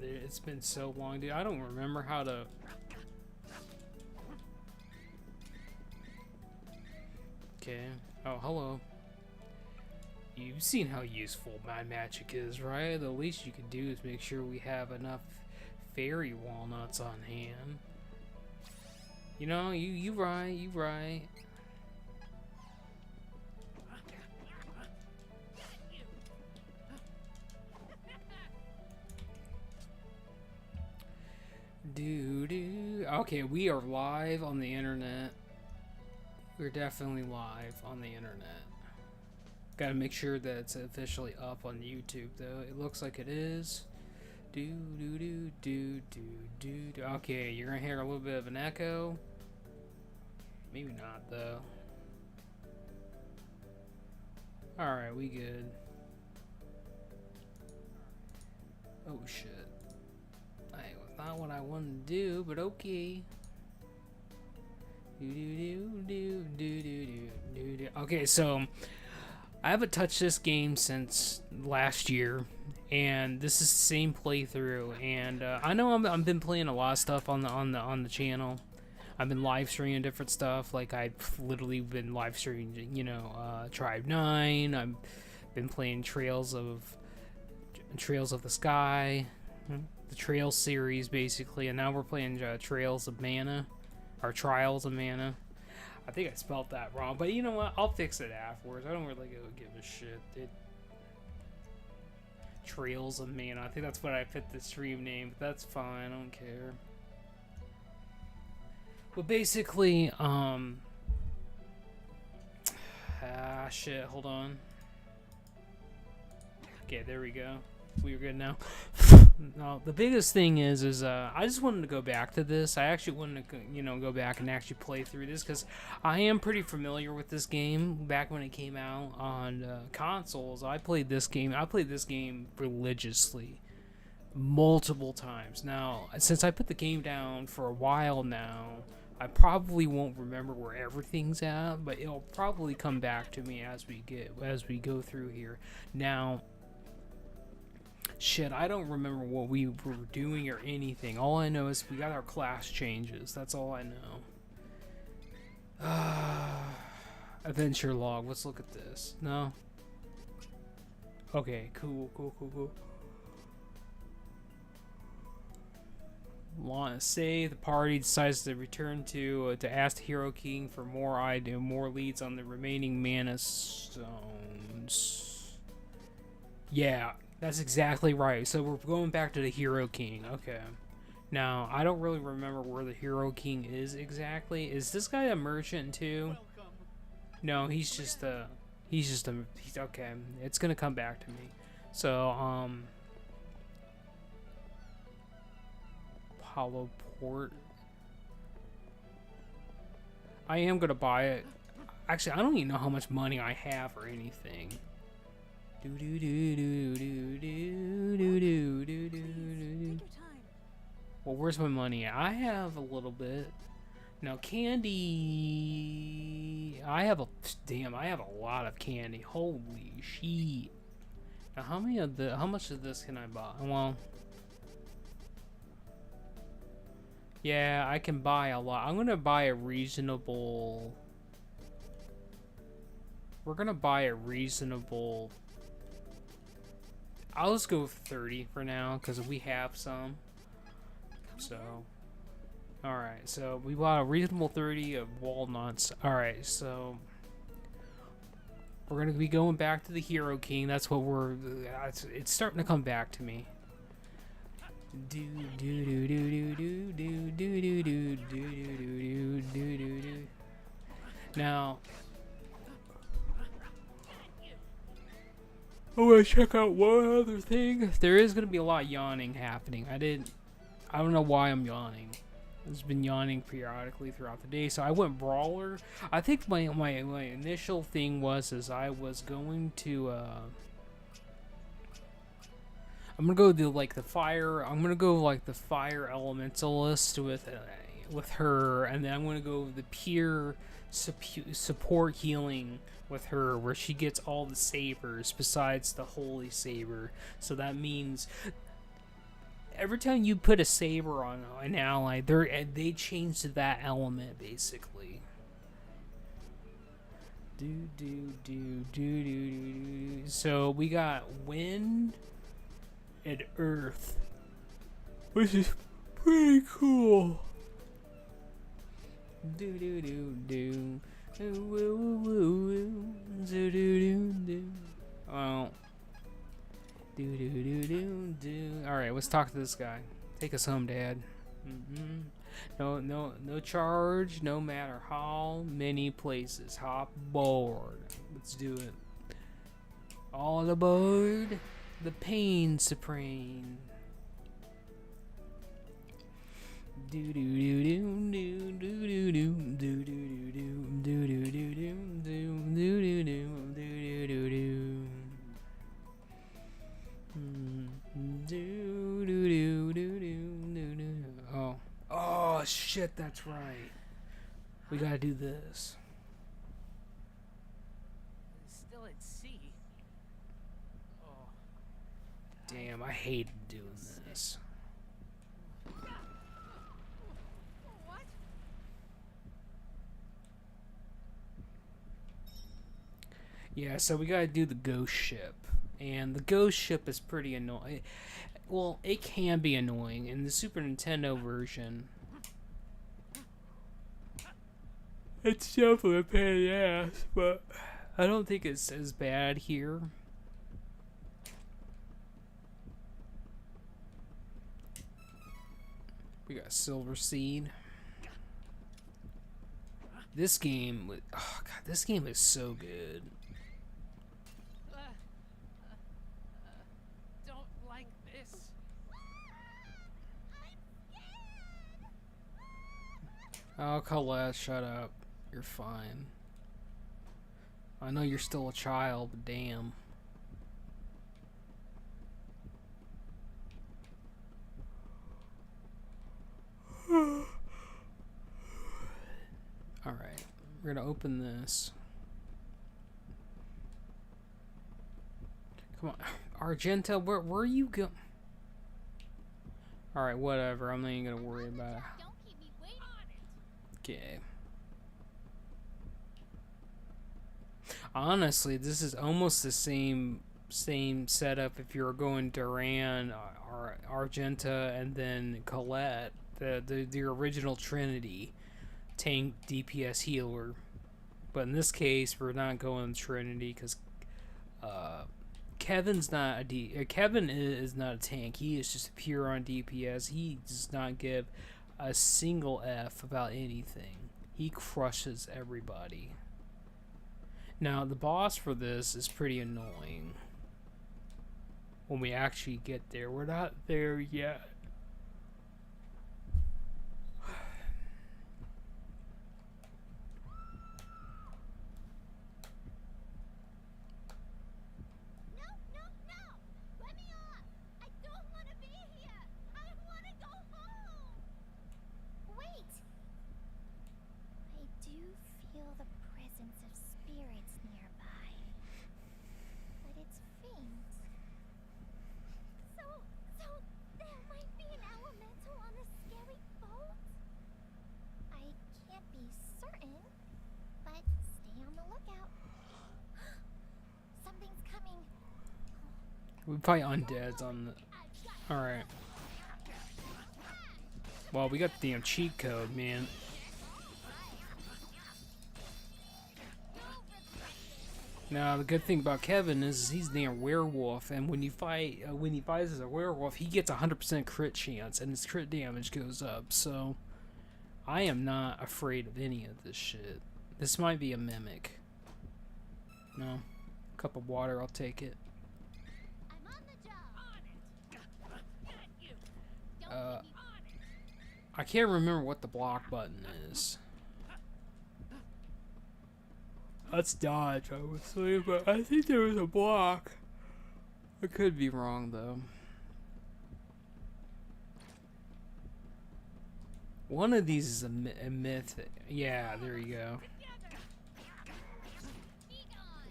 dude. It's been so long, dude. I don't remember how to... Okay. Oh, hello. You've seen how useful my magic is, right? The least you can do is make sure we have enough fairy walnuts on hand. You know, you right. Okay, we are live on the internet. We're definitely live on the internet. Gotta make sure that it's officially up on YouTube, though. It looks like it is. Okay, you're gonna hear a little bit of an echo. Maybe not, though. Alright, we good. Oh, shit. Not what I wanted to do, but okay. Okay, so I haven't touched this game since last year, and this is the same playthrough. And I know I've been playing a lot of stuff on the channel. I've been live streaming different stuff. Like I've literally been live streaming, you know, Tribe 9. I've been playing Trails of the Sky. The Trails series, basically, and now we're playing Trails of Mana, or Trials of Mana. I think I spelled that wrong, but you know what? I'll fix it afterwards. I don't really give a shit. Trails of Mana. I think that's what I fit the stream name, but that's fine. I don't care. But basically, shit. Hold on. Okay, there we go. We're good now. No, the biggest thing is I just wanted to go back to this. I actually wanted to, you know, go back and actually play through this because I am pretty familiar with this game. Back when it came out on consoles, I played this game. I played this game religiously, multiple times. Now, since I put the game down for a while now, I probably won't remember where everything's at, but it'll probably come back to me as we go through here. Now. Shit, I don't remember what we were doing or anything. All I know is we got our class changes. That's all I know. Adventure log. Let's look at this. No? Okay, cool. Say the party decides to return to ask the Hero King for more leads on the remaining mana stones. Yeah. That's exactly right. So we're going back to the Hero King. Okay. Now, I don't really remember where the Hero King is exactly. Is this guy a merchant too? No, he's okay. It's gonna come back to me. So, Hollow Port. I am gonna buy it. Actually, I don't even know how much money I have or anything. Well, where's my money? I have a little bit. Now, candy. I have a lot of candy. Holy shit. Now, how much of this can I buy? Well, yeah, I can buy a lot. I'm gonna buy a reasonable. We're gonna buy a reasonable. I'll just go with 30 for now, because we have some. So, alright, so we bought a reasonable 30 of walnuts. Alright, so we're going to be going back to the Hero King. That's what it's starting to come back to me. Now, I want to check out one other thing. There is going to be a lot of yawning happening. I don't know why I'm yawning. I've been yawning periodically throughout the day. So I went Brawler. I think my initial thing was I was going to I'm gonna go the fire. I'm gonna go like the fire elementalist with her, and then I'm gonna go the pure support healing with her, where she gets all the sabers besides the holy saber. So that means every time you put a saber on an ally, they change to that element basically. So we got wind and earth, which is pretty cool. Oh. Alright, let's talk to this guy. Take us home, Dad. No charge, no matter how many places. Hop board. Let's do it. All aboard the Pain Supreme. Oh shit, that's right. We gotta do this. Still at sea. Oh. Damn, I hate doing this. What? Yeah, so we gotta do the ghost ship. And the ghost ship is pretty annoying. Well, it can be annoying in the Super Nintendo version. It's definitely a pain in the ass, but I don't think it's as bad here. We got Silver Seed. This game, oh god, this game is so good. Don't like this. Oh, Colette, shut up. You're fine. I know you're still a child, but damn. Alright, we're gonna open this. Come on. Argenta, where you go? Alright, whatever. I'm not even gonna worry about it. Don't keep me waiting on it. Okay. Honestly, this is almost the same setup if you were going Duran, Argenta, and then Colette, the original Trinity, tank, DPS, healer. But in this case, we're not going Trinity because Kevin's not Kevin is not a tank. He is just pure on DPS. He does not give a single F about anything. He crushes everybody. Now, the boss for this is pretty annoying. When we actually get there. We're not there yet. No, no, no! Let me off! I don't want to be here! I want to go home! Wait! I do feel the presence of spirits nearby. But it's faint. So there might be an elemental on the scary boat? I can't be certain, but stay on the lookout. Something's coming. We fight undeads on the... Alright. Well, we got the damn cheat code, man. Now, the good thing about Kevin is he's a damn werewolf, and when he fights as a werewolf, he gets 100% crit chance, and his crit damage goes up, so... I am not afraid of any of this shit. This might be a mimic. No. Cup of water, I'll take it. I'm on the job. On it. Got you. Don't Uh, keep me on it. I can't remember what the block button is. That's dodge, obviously, but I think there was a block. I could be wrong, though. One of these is a myth. Yeah, there you go. Be gone.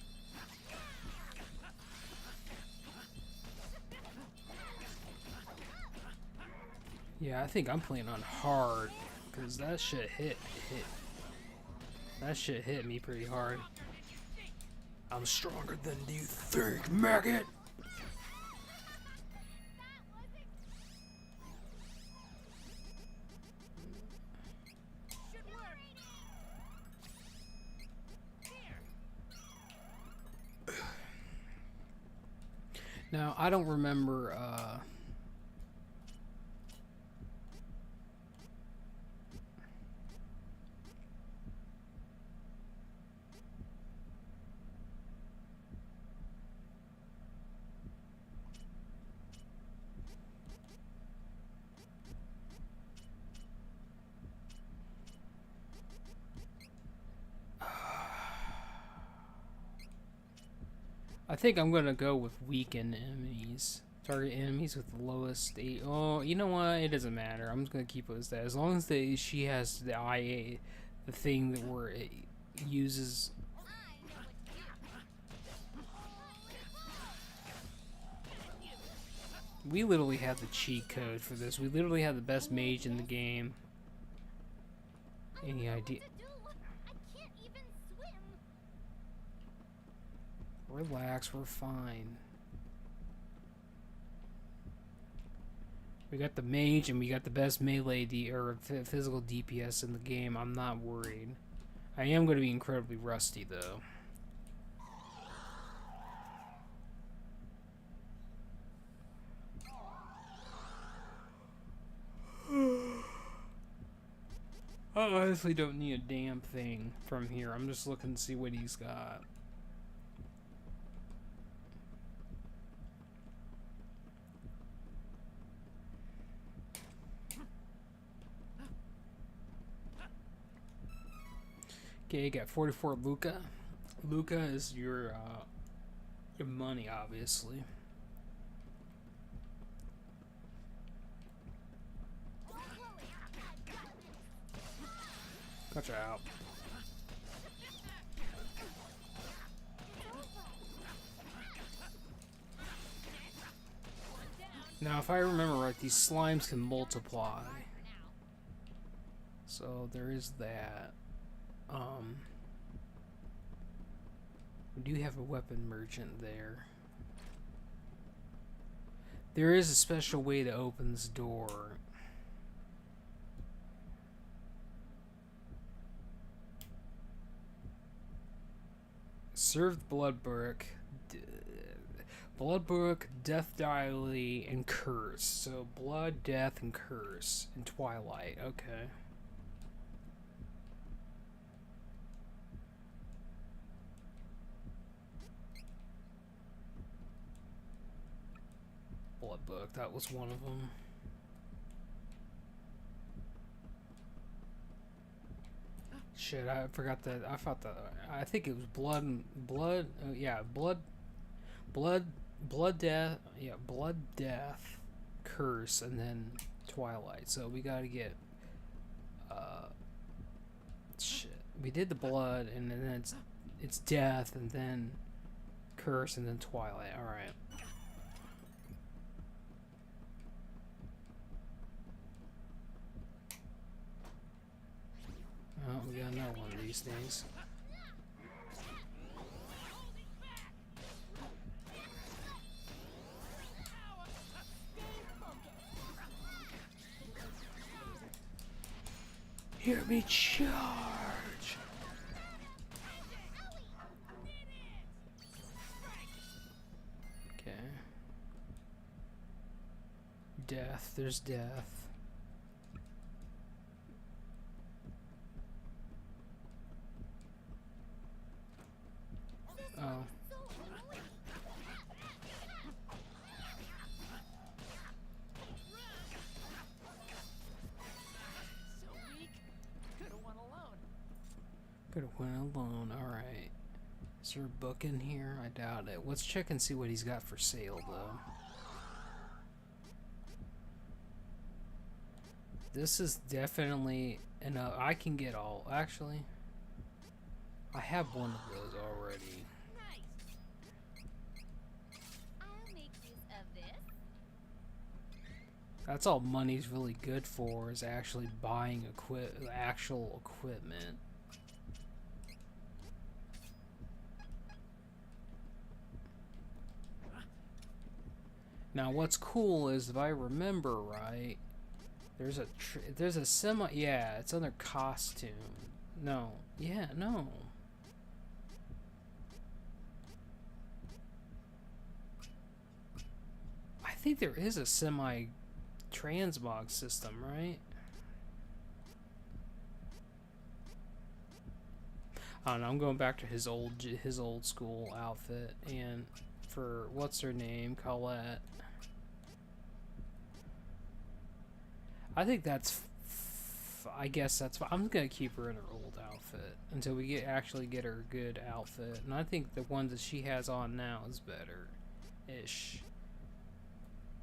Yeah, I think I'm playing on hard, because that shit hit. That shit hit me pretty hard. I'm stronger than you think, maggot! Should work. Here. Now, I don't remember, I think I'm gonna go with weakened enemies. Target enemies with the lowest state. Oh, you know what? It doesn't matter. I'm just gonna keep it as that. As long as she has the IA, the thing that where it uses. We literally have the cheat code for this. We literally have the best mage in the game. Any idea? I can't even swim. Relax, we're fine. We got the mage and we got the best melee physical DPS in the game. I'm not worried. I am going to be incredibly rusty though. I honestly don't need a damn thing from here. I'm just looking to see what he's got. Okay, you got 44 Luca. Luca is your money, obviously. Gotcha out. Now, if I remember right, these slimes can multiply. So there is that. We do have a weapon merchant there. There is a special way to open this door. Served Bloodbrook, Death Diley, and Curse. So Blood, Death, and Curse in Twilight. Okay. Bloodbook, that was one of them. Shit, I forgot that. I thought that. I think it was blood. Yeah, blood, death. Yeah, blood, death, curse, and then Twilight. So we gotta get. Shit. We did the blood, and then it's death, and then curse, and then Twilight. All right. Oh, we got another one of these things. Hear me charge! Okay. Death, there's death. Oh. So weak. Could have won alone. Could have went alone. Alright. Is there a book in here? I doubt it. Let's check and see what he's got for sale, though. This is definitely enough. I can get all. Actually, I have one of those already. I'll make use of this. That's all money's really good for, is actually buying actual equipment. Now what's cool is, if I remember right, there's a semi, yeah, it's under costume. No. Yeah, no. I think there is a semi transmog system, right? I don't know, I'm going back to his old school outfit, and for what's her name, Colette. I think that's I guess that's fine. I'm gonna keep her in her old outfit until we actually get her a good outfit, and I think the one that she has on now is better ish.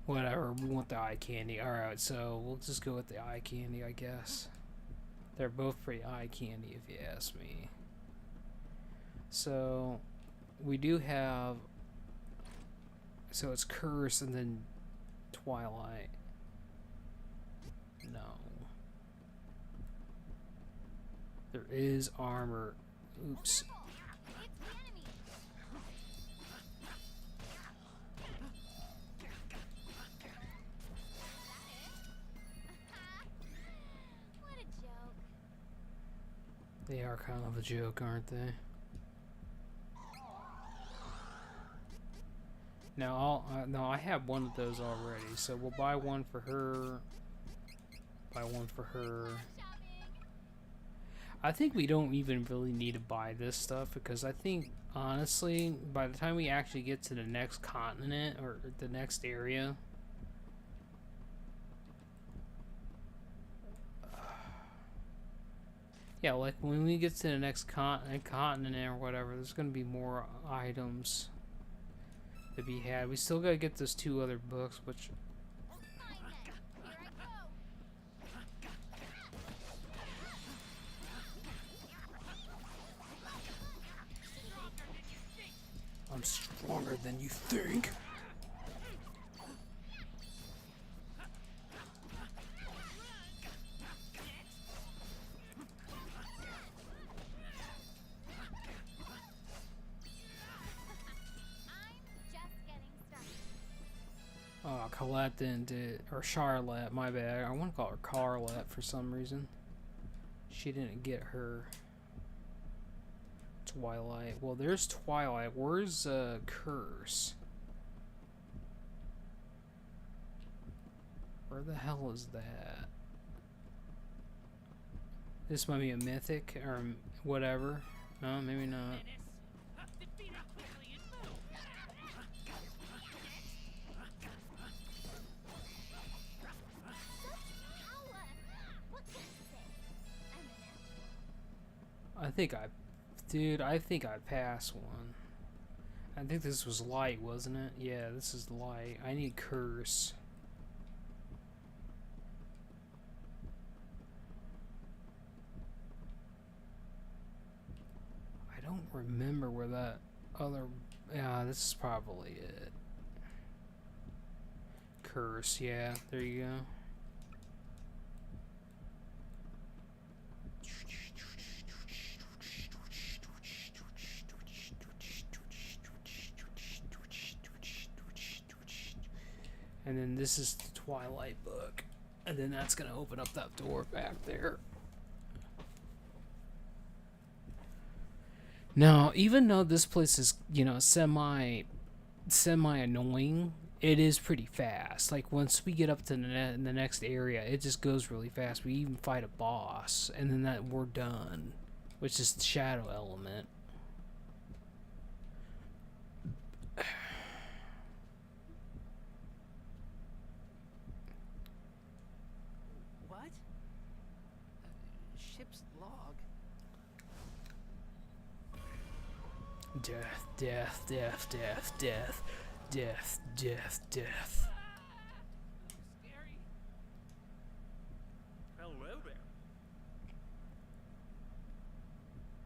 Whatever, we want the eye candy. Alright, so we'll just go with the eye candy, I guess. They're both pretty eye candy if you ask me. So we do have, so it's Curse and then Twilight. No. There is armor. Oops. What a joke. They are kind of a joke, aren't they? Now, no, I have one of those already, so we'll buy one for her. Buy one for her. I think we don't even really need to buy this stuff, because I think, honestly, by the time we actually get to the next continent, or the next area, yeah, like when we get to the next continent or whatever, there's going to be more items to be had. We still got to get those 2 other books, which... Fine then. Here I go. I'm stronger than you think. I'm just getting started. Oh, Colette didn't do, or Charlotte, my bad. I want to call her Carlette for some reason. She didn't get her Twilight. Well, there's Twilight. Where's Curse? Where the hell is that? This might be a mythic or whatever. No, maybe not. Defeat it quickly and move. Power. What can I say? I'm a natural. I think I think I passed one. I think this was light, wasn't it? Yeah, this is light. I need Curse. I don't remember where that other... Yeah, this is probably it. Curse, yeah, there you go. And then this is the Twilight book. And then that's going to open up that door back there. Now, even though this place is, you know, semi annoying, it is pretty fast. Like, once we get up to the next area, it just goes really fast. We even fight a boss, and then that we're done. Which is the shadow element. What? Ship's log. Death, death, death, death, death, death, death, death. Scary. Hello there.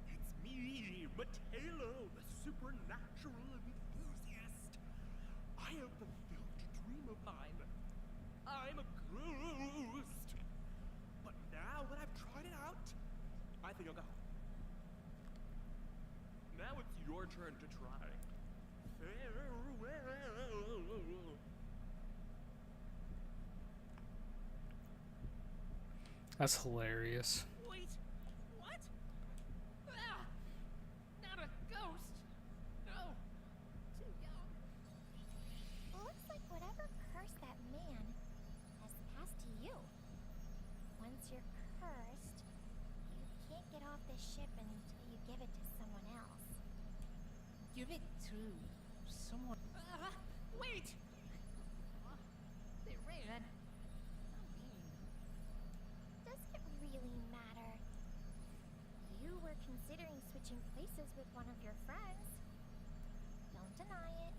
It's me, Matelo, the supernatural enthusiast. I have fulfilled a dream of mine. I'm a ghost. But now that I've tried it out, I think I'll go. Now it's your turn to try. Farewell. That's hilarious. Wait, what? Ah, not a ghost. No, too young. Looks like whatever curse that man has passed to you. Once you're cursed, you can't get off the ship until you give it to someone else. Give it to someone. Wait! They ran. How mean. Does it really matter? You were considering switching places with one of your friends. Don't deny it.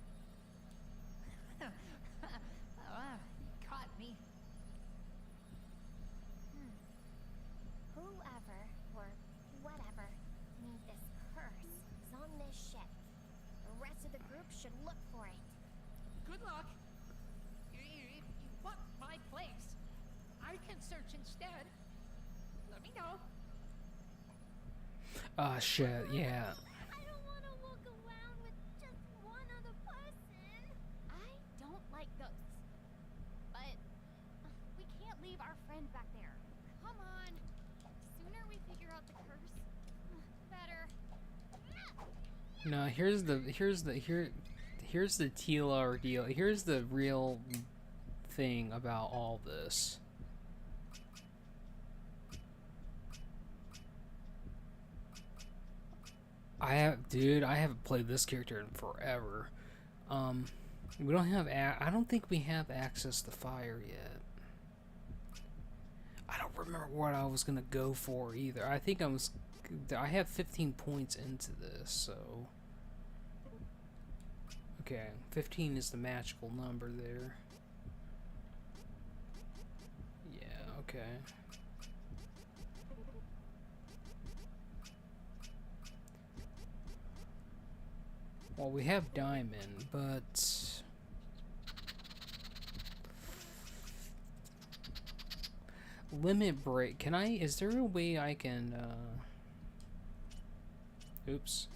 Caught me. Whoever or whatever made this curse is on this ship. The rest of the group should look for it. Good luck. If you want my place, I can search instead. Let me know. Ah, shit, yeah. I don't want to walk around with just one other person. I don't like ghosts. But we can't leave our friend back there. Come on. Sooner we figure out the curse, better. No, here's the TLR deal. Here's the real thing about all this. I haven't played this character in forever. We don't have I don't think we have access to fire yet. I don't remember what I was gonna go for either. I think I have 15 points into this, so okay, 15 is the magical number there. Yeah, okay. Well, we have diamond, but limit break. Is there a way I can oops.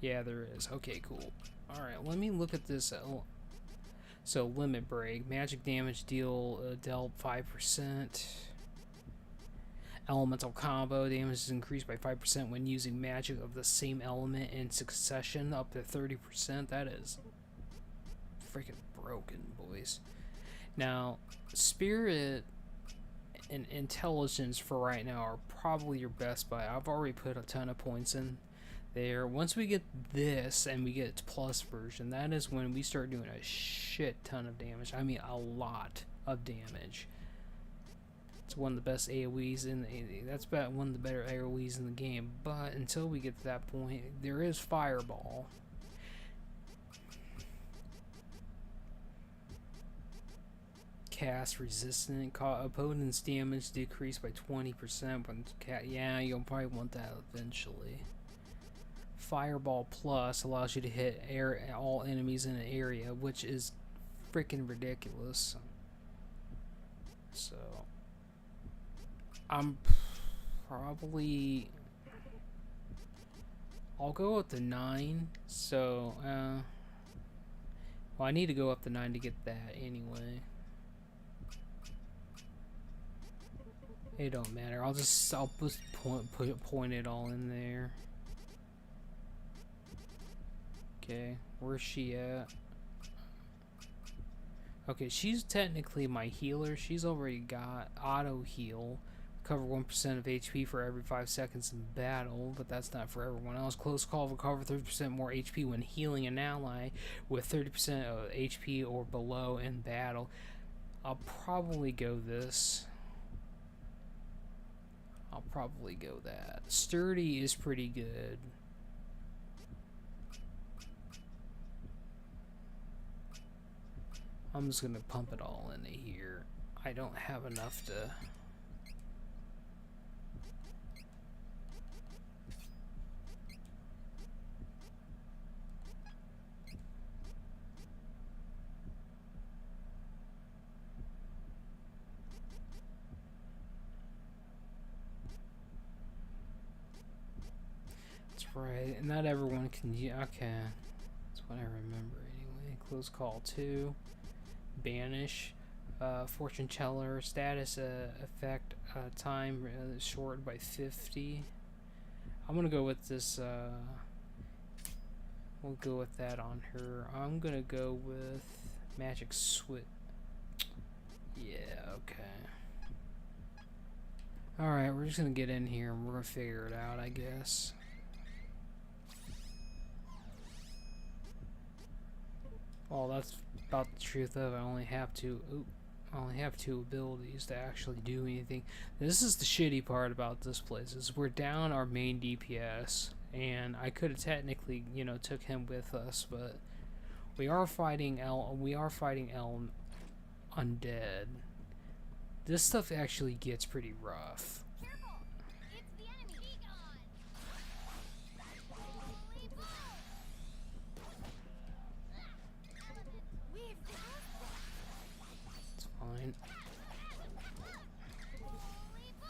Yeah, there is. Okay, cool. Alright, let me look at this. So, limit break. Magic damage dealt 5%. Elemental combo. Damage is increased by 5% when using magic of the same element in succession, up to 30%. That is freaking broken, boys. Now, spirit and intelligence for right now are probably your best bet. I've already put a ton of points in there. Once we get this and we get its plus version, that is when we start doing a shit ton of damage. I mean, a lot of damage. It's one of the best AoEs that's about one of the better AoEs in the game. But until we get to that point, there is Fireball. Cast resistant. Opponent's damage decreased by 20% when yeah, you'll probably want that eventually. Fireball Plus allows you to hit all enemies in an area, which is freaking ridiculous. So I'm probably I'll go up to 9. So well, I need to go up to 9 to get that anyway. It don't matter. I'll just point it all in there. Okay, where's she at? Okay, she's technically my healer. She's already got auto heal. Cover 1% of HP for every 5 seconds in battle, but that's not for everyone else. Close call will cover 30% more HP when healing an ally with 30% of HP or below in battle. I'll probably go this. I'll probably go that. Sturdy is pretty good. I'm just gonna pump it all into here. I don't have enough to. right. Not everyone can use. Okay. That's what I remember anyway. Close call 2. Banish. Fortune teller status effect time shortened by 50. I'm gonna go with this. We'll go with that on her. I'm gonna go with magic switch. Yeah. Okay. All right. We're just gonna get in here and we're gonna figure it out, I guess. Well, that's about the truth of it. I only have two. I only have 2 abilities to actually do anything. This is the shitty part about this place is we're down our main DPS, and I could have technically, you know, took him with us, but we are fighting Elm undead. This stuff actually gets pretty rough. Careful! It's the enemy! Be gone! Holy ball! Element! We've It's fine. Holy ball!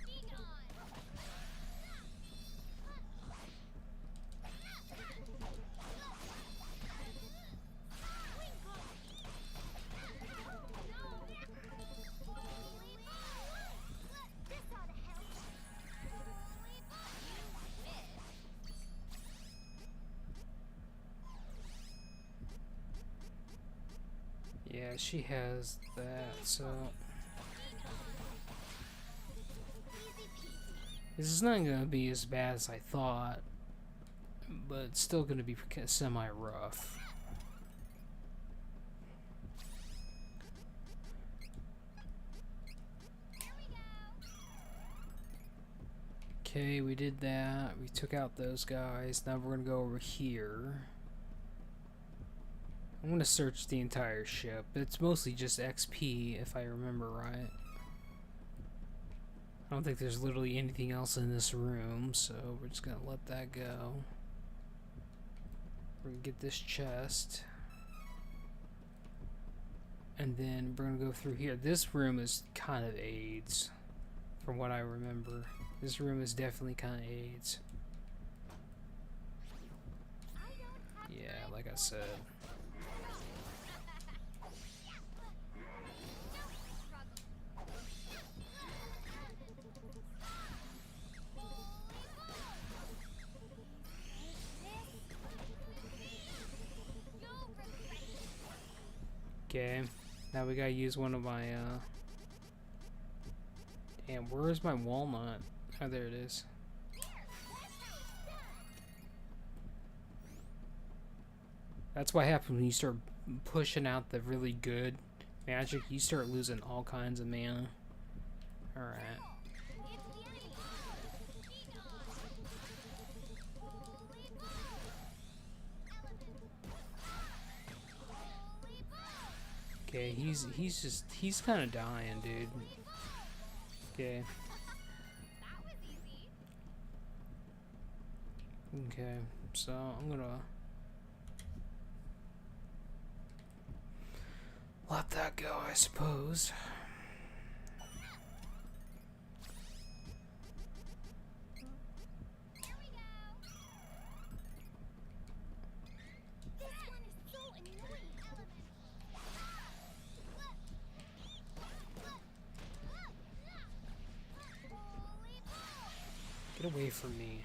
Be gone! Wing call! Holy ball! This ought to help! Holy ball! You wish! Yeah, she has that, so Easy peasy. this is not gonna be as bad as I thought, but it's still gonna be semi-rough. Here we go! Okay, we did that. We took out those guys. Now we're gonna go over here. I'm gonna search the entire ship. It's mostly just XP, if I remember right. I don't think there's literally anything else in this room, so we're just gonna let that go. We're gonna get this chest. And then we're gonna go through here. This room is kind of AIDS, from what I remember. This room is definitely kind of AIDS. I don't have Yeah, like I said. Okay, now we gotta use one of my, Damn, where's my walnut? Oh, there it is. That's what happens when you start pushing out the really good magic. You start losing all kinds of mana. Alright. Okay, he's kind of dying, dude. Okay. Okay, so I'm gonna let that go, I suppose. Here we go. This one is so annoying. Holy ball! Get away from me.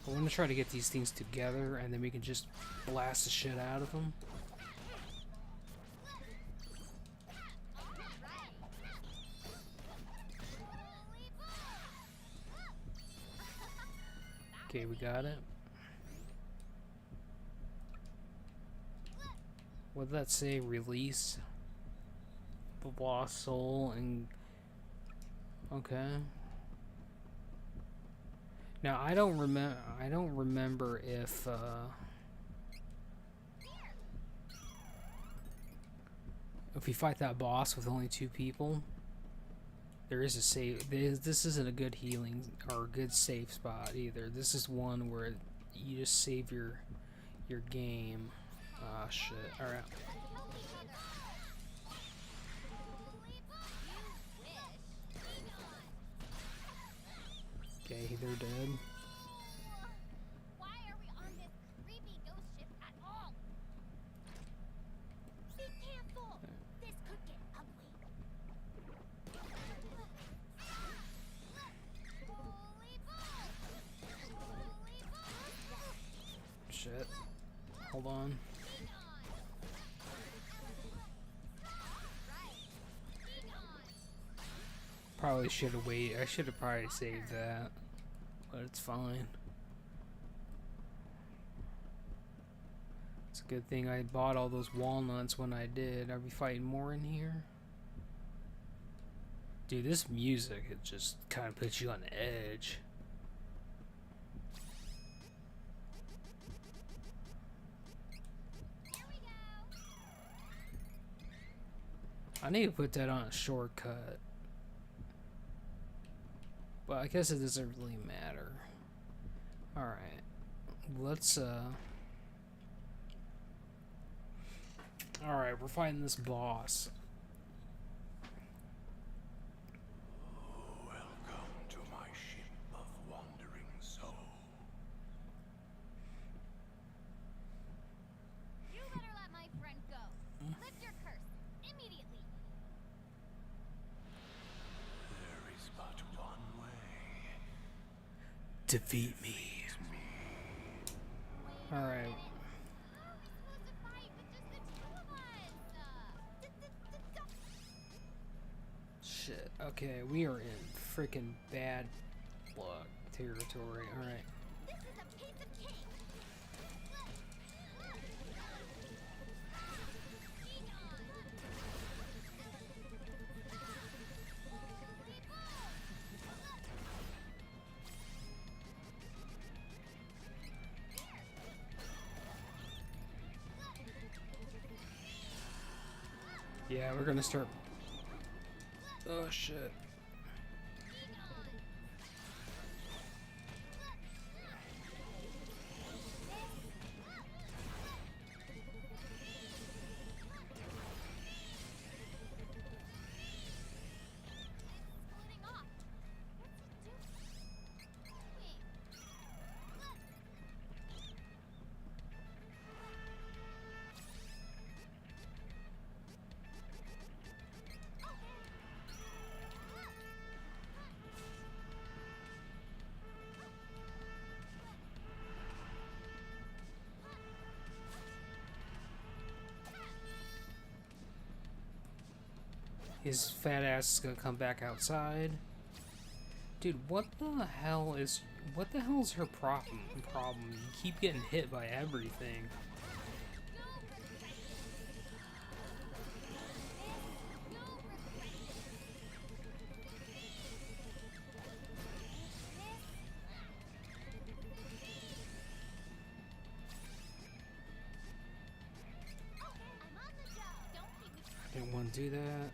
I want to try to get these things together, and then we can just blast the shit out of them. Okay, we got it. What did that say? Release the lost soul and okay. Now I don't remember if we fight that boss with only 2 people, there is a save. This isn't a good healing or a good save spot either. This is one where you just save your game. Ah, shit. All right. Hold on. Probably should have waited. I should have probably saved that, but it's fine. It's a good thing I bought all those walnuts when I did. Are we fighting more in here? Dude, this music, it just kind of puts you on the edge. I need to put that on a shortcut. But I guess it doesn't really matter. Alright. Let's, Alright, we're fighting this boss. Welcome to my ship of wandering soul. You better let my friend go. Lift your curse immediately. There is but one way. Defeat me. Alright. How are we supposed to fight with just the two of us? Shit. Okay, we are in freaking bad luck territory. Alright. This is a piece of cake. Yeah, we're gonna start. Oh shit. Splitting off. What's he His fat ass is gonna come back outside. Dude, what the hell is her problem? You keep getting hit by everything. I didn't want to do that.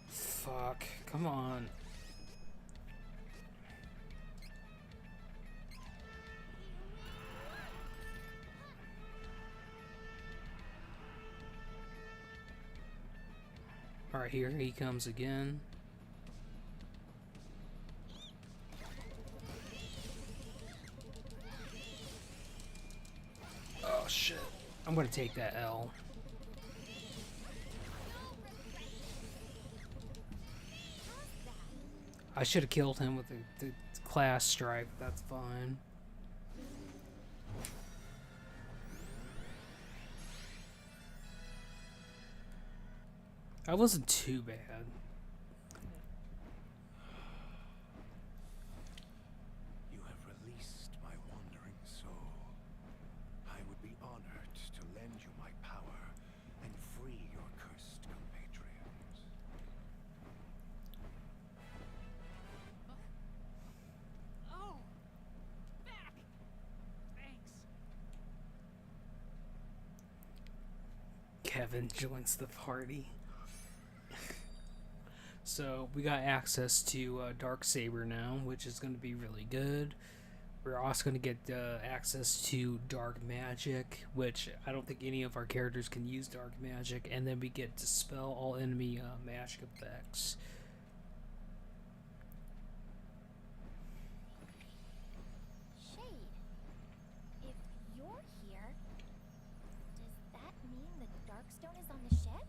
Fuck, come on. Alright, here he comes again. Oh shit. I'm gonna take that L. I should have killed him with the class strike. That's fine. That wasn't too bad. You have released my wandering soul. I would be honored to lend you my power and free your cursed compatriots. Oh! Back! Thanks. Kevin joins the party. So we got access to Darksaber now, which is going to be really good. We're also going to get access to Dark Magic, which I don't think any of our characters can use Dark Magic, and then we get Dispel all enemy magic effects. Shade, if you're here, does that mean the Darkstone is on the ship?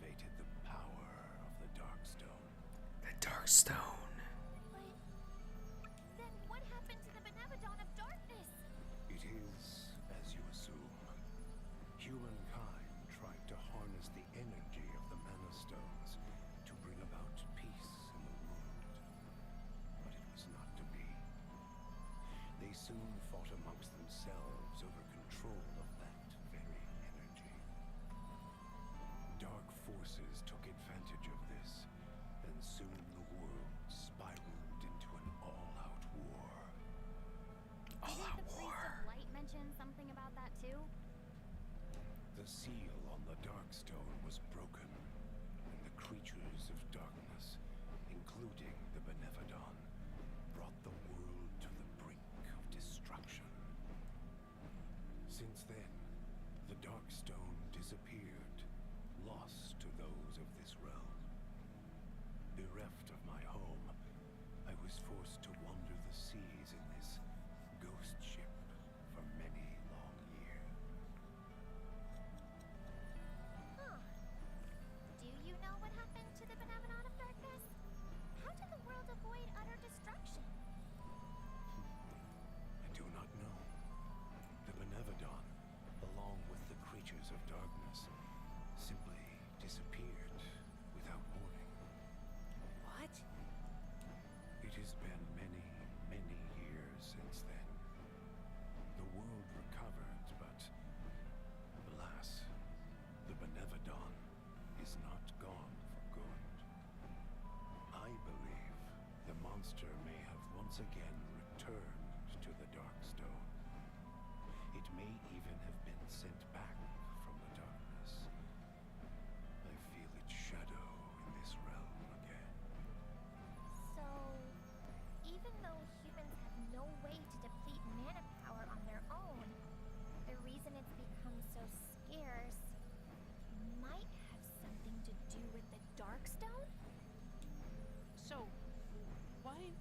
activated the power of the Darkstone. The Darkstone. But then what happened to the Benevodon of Darkness? It is, as you assume. Humankind tried to harness the energy of the Mana Stones to bring about peace in the world. But it was not to be. They soon fought amongst themselves over control of that very energy. Dark forces took advantage of this, and soon the world spiraled into an all-out war. Didn't the Priest of Light mention something about that too? The seal on the Darkstone was broken, and the creatures of darkness, including the Benevodon, brought the world to the brink of destruction. Since then, the Darkstone disappeared, lost to those of this realm. Bereft of my home, I was forced to wander the seas in this ghost ship for many long years. Huh. Do you know what happened to the Benevolent of Darkness? How did the world avoid utter destruction? I do not know. The Benevodon, along with the creatures of darkness, simply disappeared without warning. What? It has been many, many years since then. The world recovered, but alas, the Benevodon is not gone for good. I believe the monster may have once again returned to the Darkstone. It may even have been sent back from the darkness. I feel its shadow in this realm again. So, even though humans have no way to deplete mana power on their own, the reason it's become so scarce might have something to do with the Darkstone? So, why?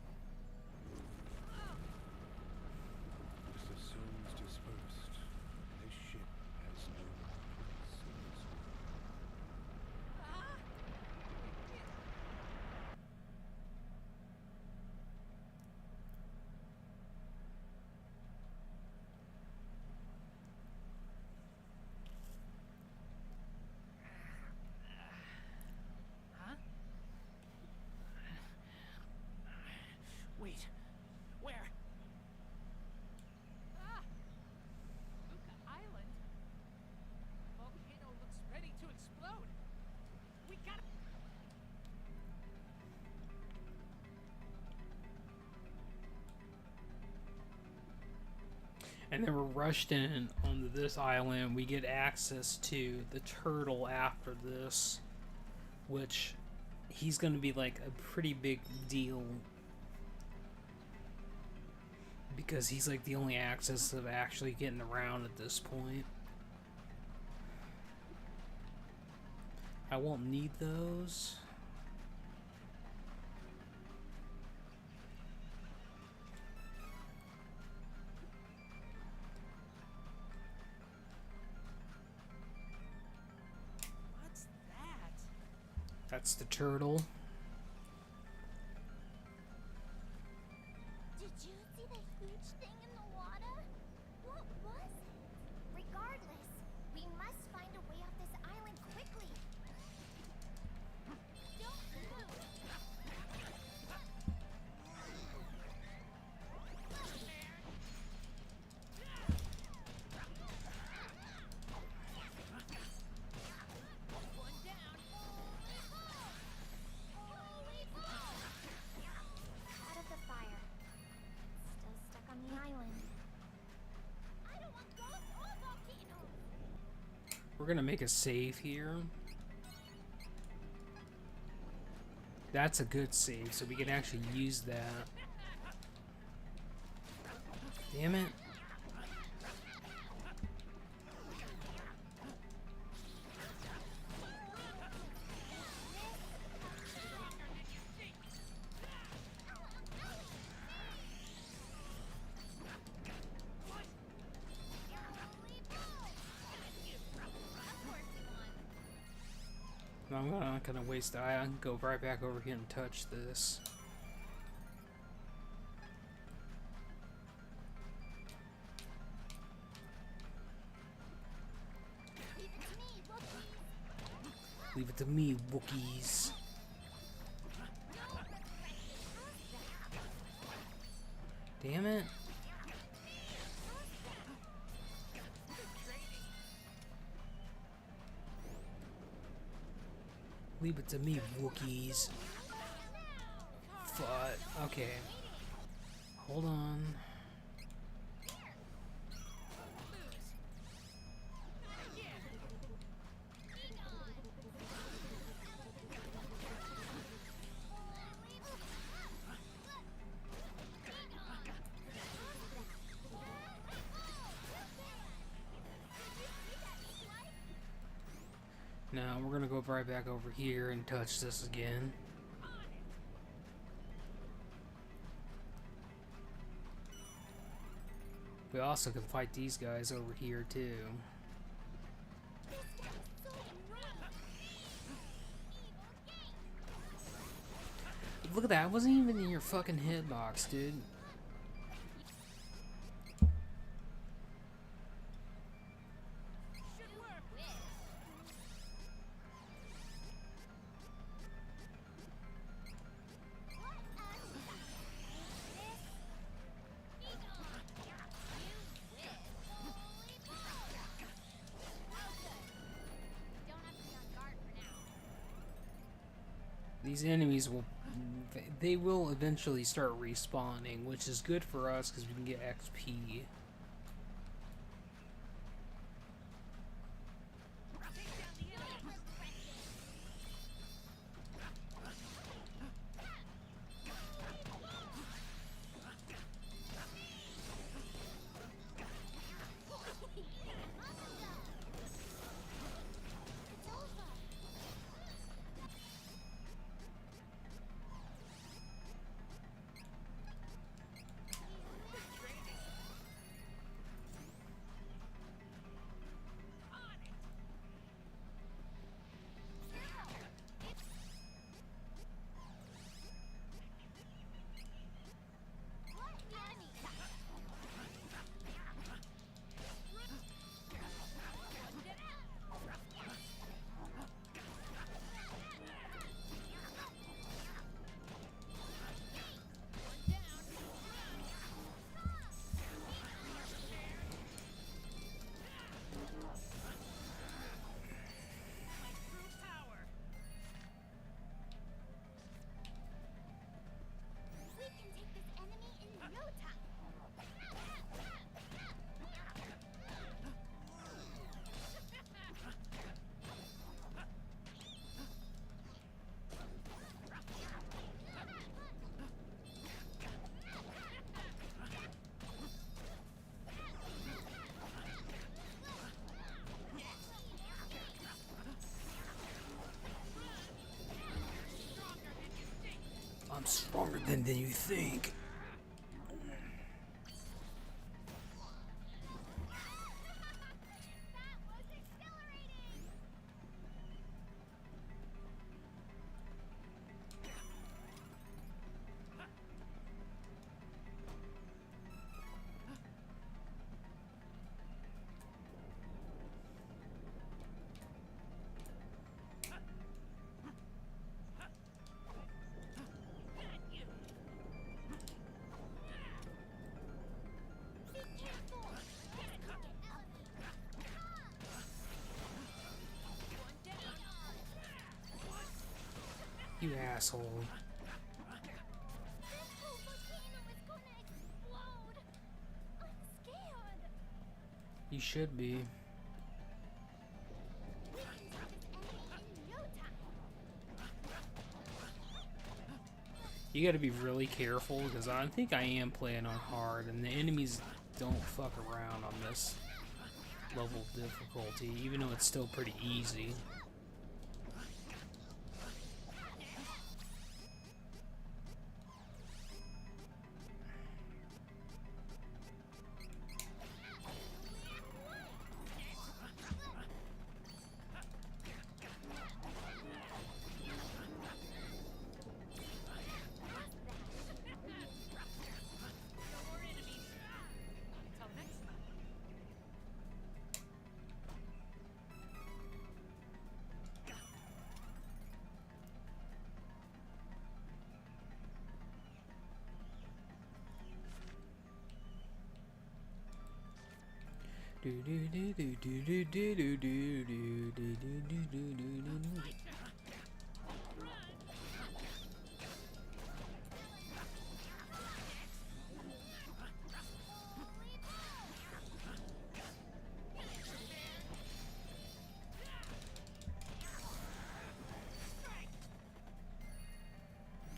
As the stones dispersed, this ship has no place in this world. Ah! Huh? Wait. Where? Ah! Luca Island? Volcano looks ready to explode. We gotta. And then we're rushed in onto this island. We get access to the turtle after this, which he's going to be like a pretty big deal because he's like the only access of actually getting around at this point. I won't need those. What's that? That's the turtle. Did you see the huge thing in the water? What was it? Regardless, we must find a way off this island quickly. Don't move! One down. Out of the fire. Still stuck on the island. I don't want ghosts or volcanoes! We're gonna make a save here. That's a good save, so we can actually use that. Damn it. I'm not gonna waste the eye. I can go right back over here and touch this. Leave it to me, Wookiees. Leave it to me, Wookiees. Damn it. Leave it to me, Wookiees. But, okay. Hold on. Now we're gonna go right back over here and touch this again. We also can fight these guys over here too. Look at that, I wasn't even in your fucking hitbox, dude. These enemies will, they will eventually start respawning, which is good for us because we can get XP. I'm stronger than you think. You asshole. This whole volcano is gonna explode. I'm scared. You should be. We can take this enemy in no time. You gotta be really careful because I think I am playing on hard and the enemies don't fuck around on this level of difficulty, even though it's still pretty easy.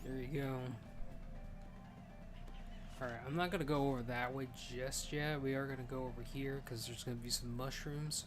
There you go. Alright, I'm not gonna go over that way just yet. We are gonna go over here because there's gonna be some mushrooms.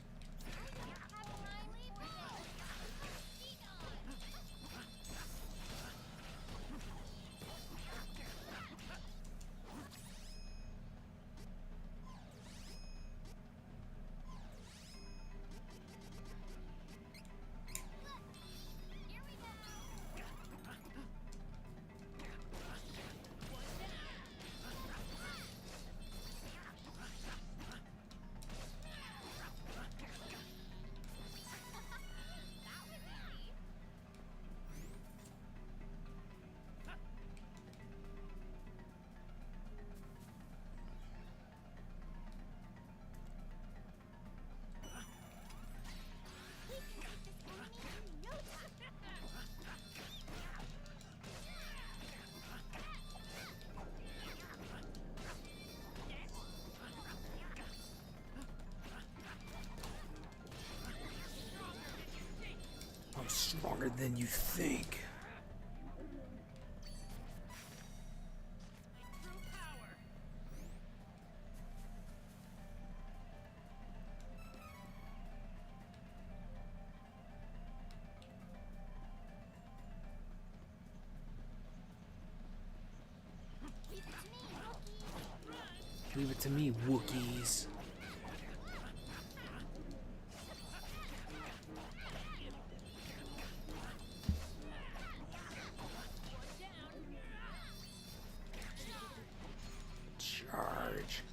I'm stronger than you think. Leave it to me, Wookiees. Charge.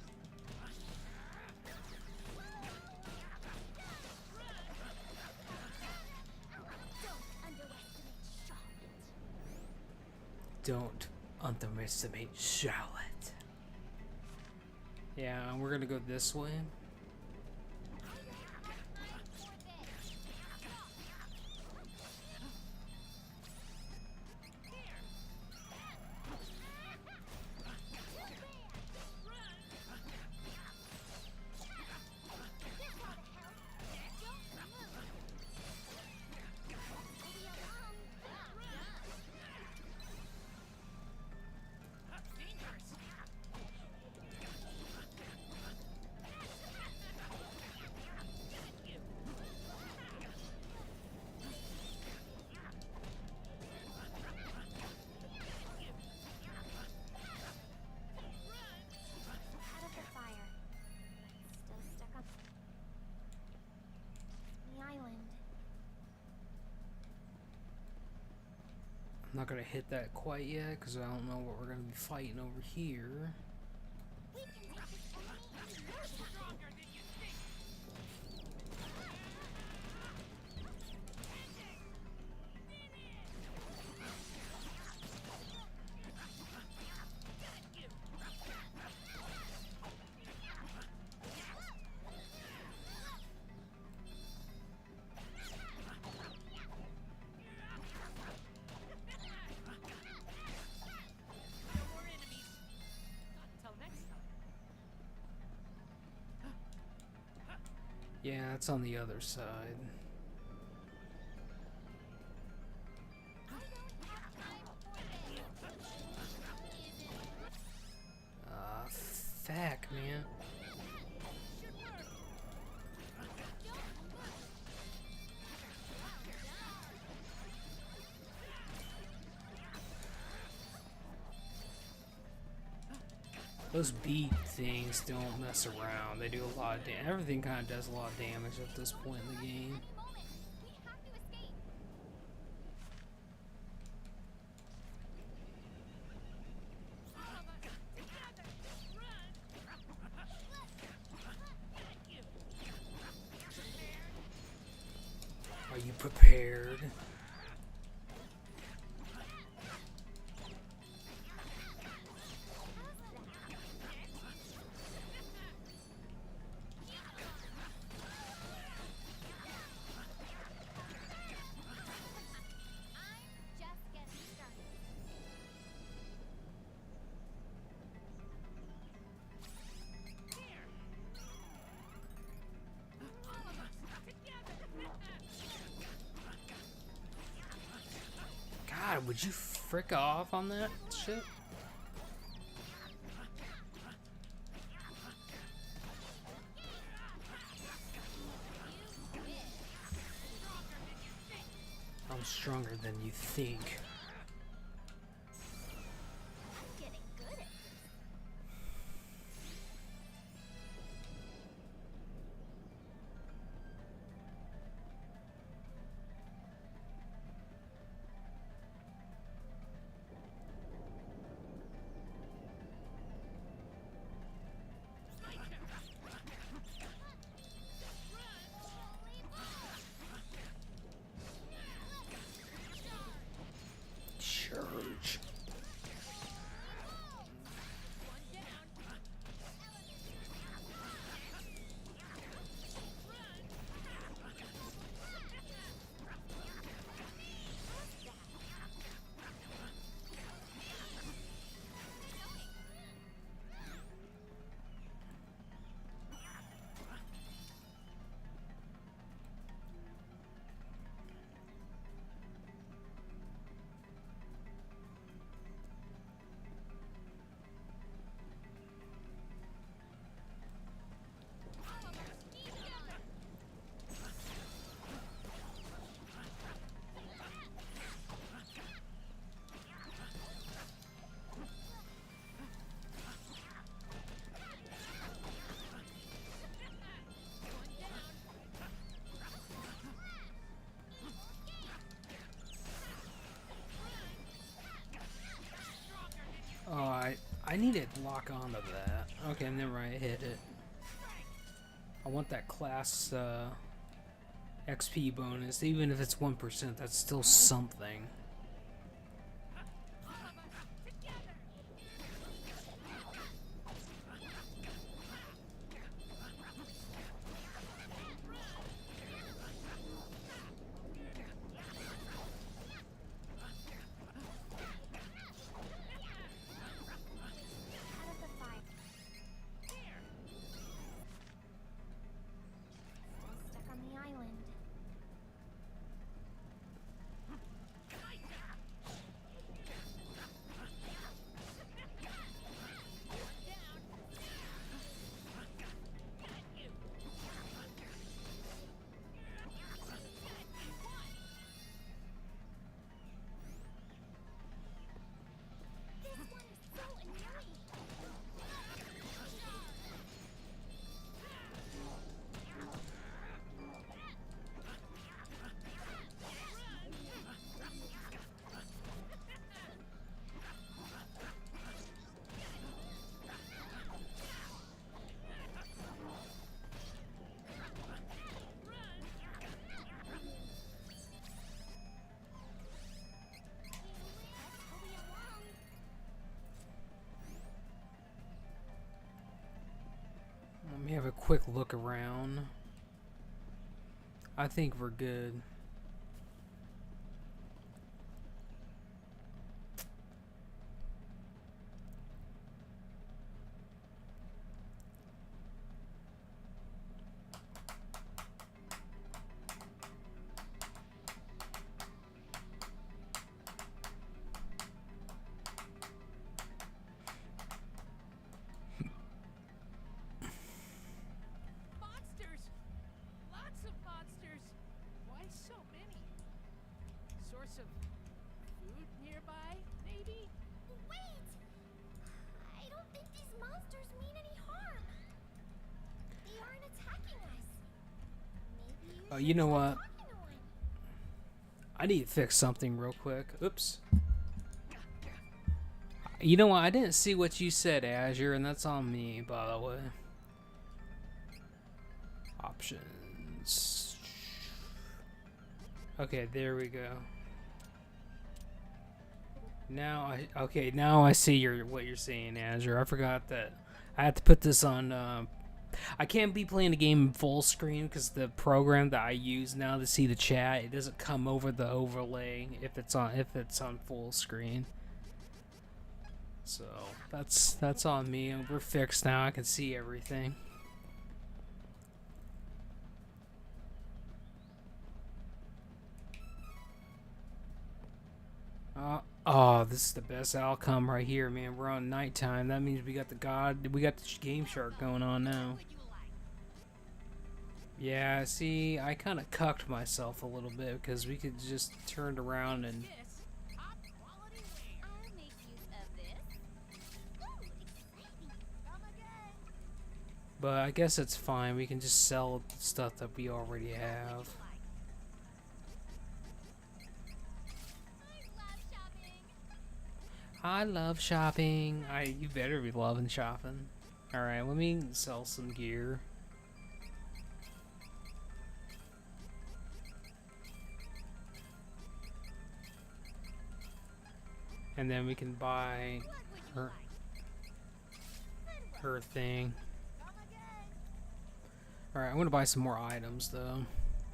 Don't underestimate Charlotte. Yeah, we're gonna go this way. Out of the fire, but still stuck up the island. I'm not gonna hit that quite yet because I don't know what we're gonna be fighting over here. We can take this enemy in no time. No more enemies. Not until next time. Yeah, it's on the other side. Feck, man. Those beat things don't mess around. They do a lot of damage. Everything kind of does a lot of damage at this point in the game. We have to escape. Are you prepared? would you frick off on that shit? I'm stronger than you think. Getting good at this. Church. Oh, I need to lock onto that. Okay, never mind, I hit it. I want that class XP bonus, even if it's 1%, that's still something. Out of the fire. Still stuck on the island. This one is so annoying. Hurry along. Let me have a quick look around. I think we're good. Monsters! Lots of monsters! Why so many? Source of food nearby, maybe? Wait! I don't think these monsters mean any harm. They aren't attacking us. Maybe you Oh, should you know try what? talking to one. I need to fix something real quick. Oops. You know what? I didn't see what you said, Azure, and that's on me, by the way. Options. Okay, there we go. Now I see what you're saying, Azure. I forgot that I had to put this on. I can't be playing the game in full screen because the program that I use now to see the chat, it doesn't come over the overlay if it's on full screen. So that's on me. We're fixed now. I can see everything. Oh, this is the best outcome right here, man. We're on nighttime. That means we got the Game Shark going on now. Yeah, see, I kind of cucked myself a little bit because we could just turn around and. This top quality wear. I'll make use of this. Ooh, exciting. Come again. But I guess it's fine. We can just sell stuff that we already have. I love shopping. I love shopping. You better be loving shopping. All right, let me sell some gear. And then we can buy What would you her like? her thing. Come again. All right, I'm gonna buy some more items though.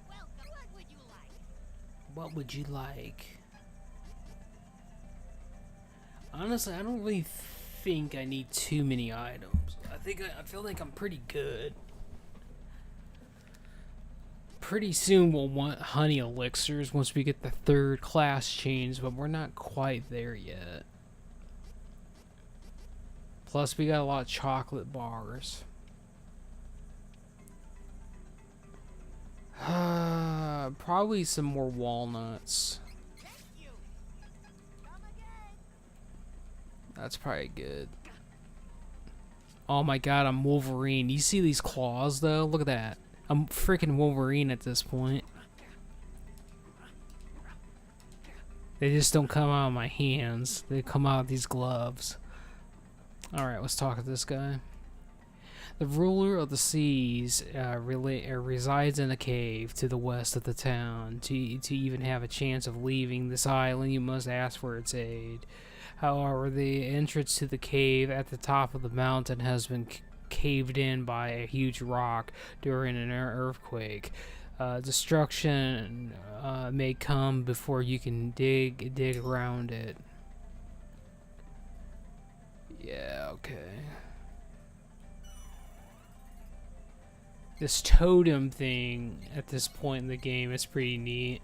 Welcome. What would you like? What would you like? Honestly, I don't really think I need too many items. I feel like I'm pretty good. Pretty soon we'll want honey elixirs once we get the 3rd class change, but we're not quite there yet. Plus, we got a lot of chocolate bars. Probably some more walnuts. Thank you. Come again. That's probably good. Oh my god, I'm Wolverine. You see these claws though? Look at that. I'm freaking Wolverine at this point. They just don't come out of my hands. They come out of these gloves. Alright, let's talk to this guy. The ruler of the seas resides in a cave to the west of the town. To even have a chance of leaving this island, you must ask for its aid. However, the entrance to the cave at the top of the mountain has been caved in by a huge rock during an earthquake. Destruction may come before you can dig around it. Yeah, okay. This totem thing at this point in the game is pretty neat.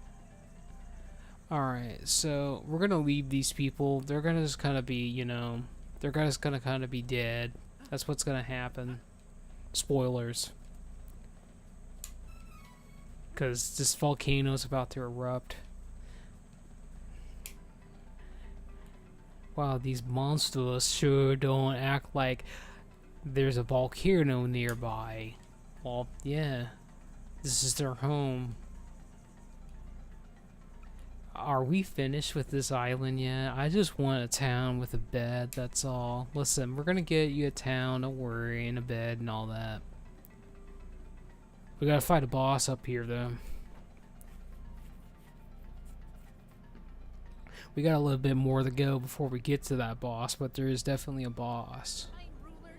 Alright, so we're gonna leave these people. They're gonna just kind of be, you know, they're just gonna kind of be dead. That's what's gonna happen. Spoilers. Because this volcano's about to erupt. Wow, these monsters sure don't act like there's a volcano nearby. Well, yeah. This is their home. Are we finished with this island yet? I just want a town with a bed, that's all. Listen, we're gonna get you a town, don't worry, and a bed and all that. We gotta fight a boss up here, though. We got a little bit more to go before we get to that boss, but there is definitely a boss. Fine, ruler.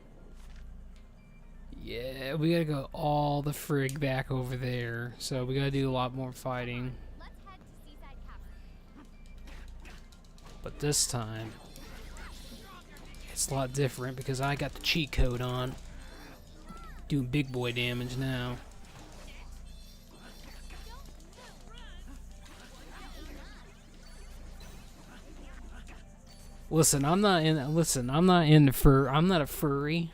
Yeah, we gotta go all the frig back over there. So we gotta do a lot more fighting. Let's head to Seaside Cavern. But this time, it's a lot different because I got the cheat code on. Doing big boy damage now. Listen, I'm not a furry.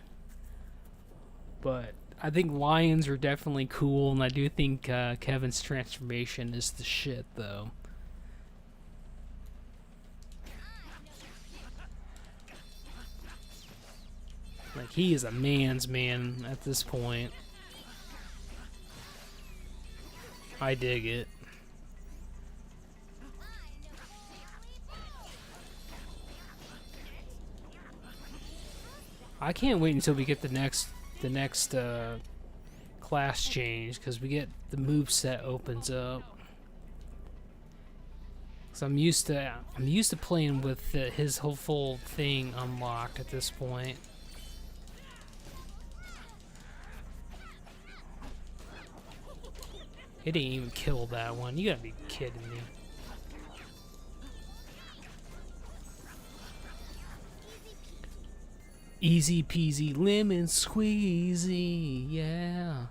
But I think lions are definitely cool, and I do think Kevin's transformation is the shit, though. Like, he is a man's man at this point. I dig it. I can't wait until we get the next class change, because we get the moveset opens up. So I'm used to playing with his whole full thing unlocked at this point. It didn't even kill that one. You gotta be kidding me. Easy peasy lemon squeezy, yeah.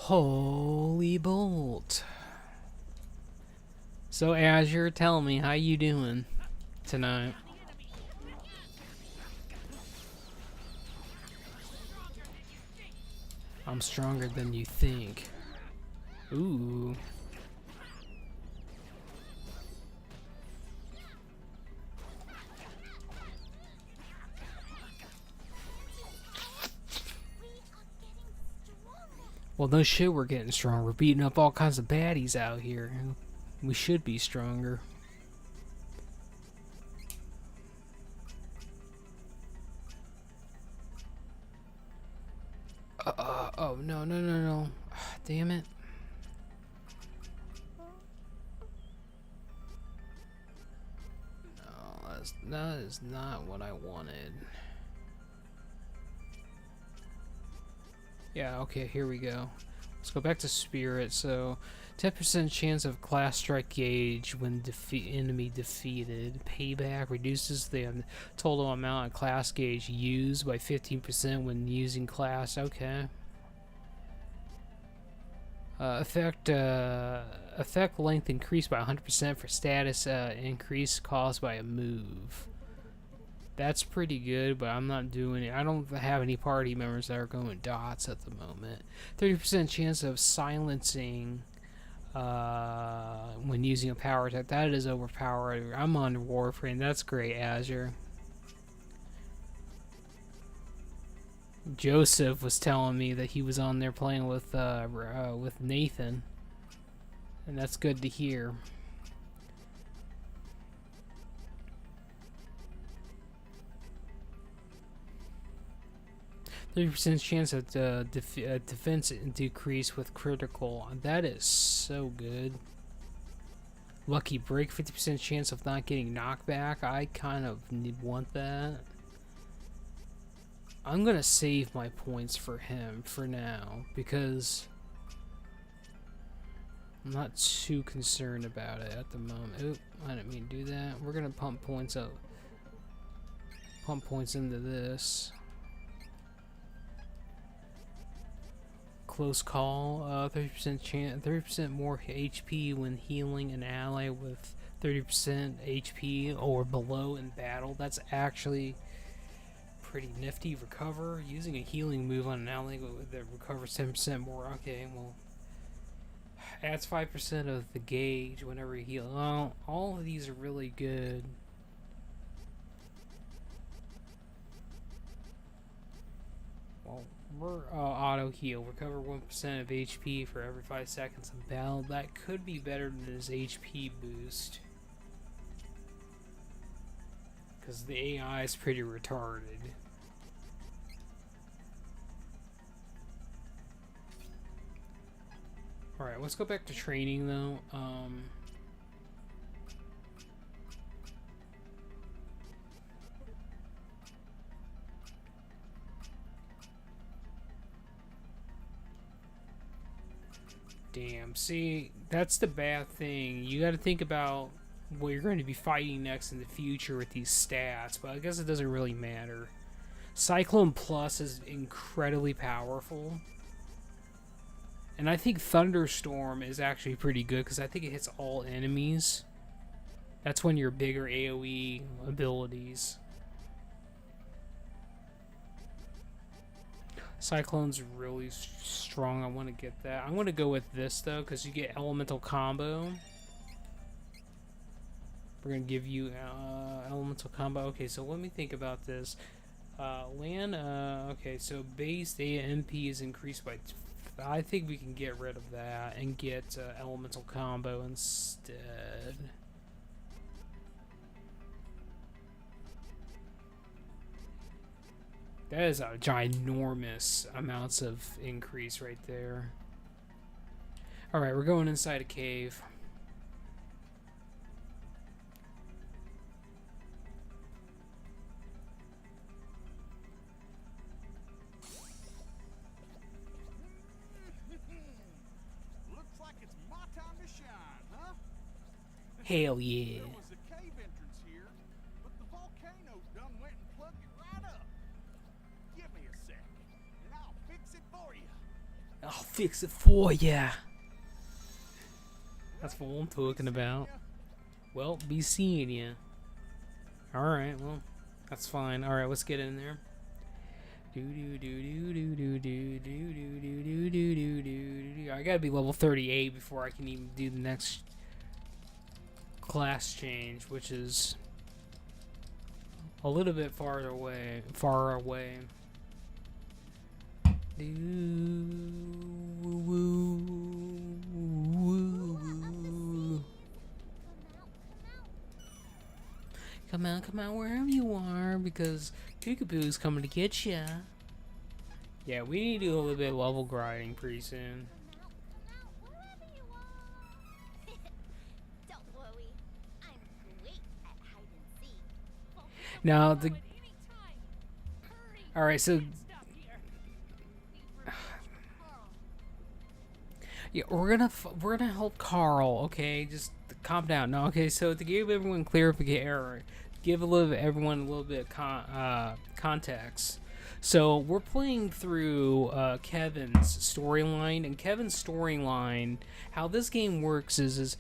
Holy bolt. So Azure, tell me, how you doing tonight? I'm stronger than you think. Ooh. Well, no shit, we're getting strong. We're beating up all kinds of baddies out here. We should be stronger. Oh, no, no, no, no. Damn it. No, that is not what I wanted. Yeah, okay, here we go. Let's go back to Spirit. So, 10% chance of class strike gauge when enemy defeated. Payback reduces the total amount of class gauge used by 15% when using class. Okay. Effect length increased by 100% for status increase caused by a move. That's pretty good, but I'm not doing it. I don't have any party members that are going dots at the moment. 30% chance of silencing when using a power attack. That is overpowered. I'm on Warframe. That's great, Azure. Joseph was telling me that he was on there playing with Nathan, and that's good to hear. %30 chance of defense decrease with critical. That is so good. Lucky break, 50% chance of not getting knocked back. I kind of want that. I'm gonna save my points for him for now because I'm not too concerned about it at the moment. Oop, I didn't mean to do that. We're gonna pump points up. Pump points into this. Close call, 30% chance, 30% more HP when healing an ally with 30% HP or below in battle. That's actually pretty nifty. Recover, using a healing move on an ally that recovers 10% more. Okay, well, adds 5% of the gauge whenever you heal. Well, all of these are really good. Well, we're auto heal. Recover 1% of HP for every 5 seconds of battle. That could be better than his HP boost, because the AI is pretty retarded. Alright, let's go back to training though. Damn, see, that's the bad thing. You gotta think about what you're going to be fighting next in the future with these stats, but I guess it doesn't really matter. Cyclone Plus is incredibly powerful. And I think Thunderstorm is actually pretty good because I think it hits all enemies. That's one of your bigger AoE abilities. Cyclone's really strong. I want to get that. I'm going to go with this though because you get elemental combo. We're going to give you elemental combo. Okay, so let me think about this. Okay, so base AMP is increased by... I think we can get rid of that and get elemental combo instead. That is a ginormous amounts of increase right there. Alright, we're going inside a cave. Looks like it's my time to shine, huh? Hell yeah. There was a cave entrance here, but the volcano's done went and plugged it right up. Give me a sec, and I'll fix it for you. I'll fix it for ya. That's what I'm talking about. Well, be seeing ya. Alright, well, that's fine. Alright, let's get in there. I gotta be level 38 before I can even do the next class change, which is a little bit far away. Come out wherever you are, because Peekaboo's coming to get ya. Yeah, we need to do a little bit of level grinding pretty soon. Come out, wherever you are. Don't worry, I'm great at hide and seek. Now the all right, so yeah, we're gonna help Carl. Okay, just calm down. No, okay. So to give everyone clarification, give everyone a little bit of context. So we're playing through Kevin's storyline, and Kevin's storyline. How this game works is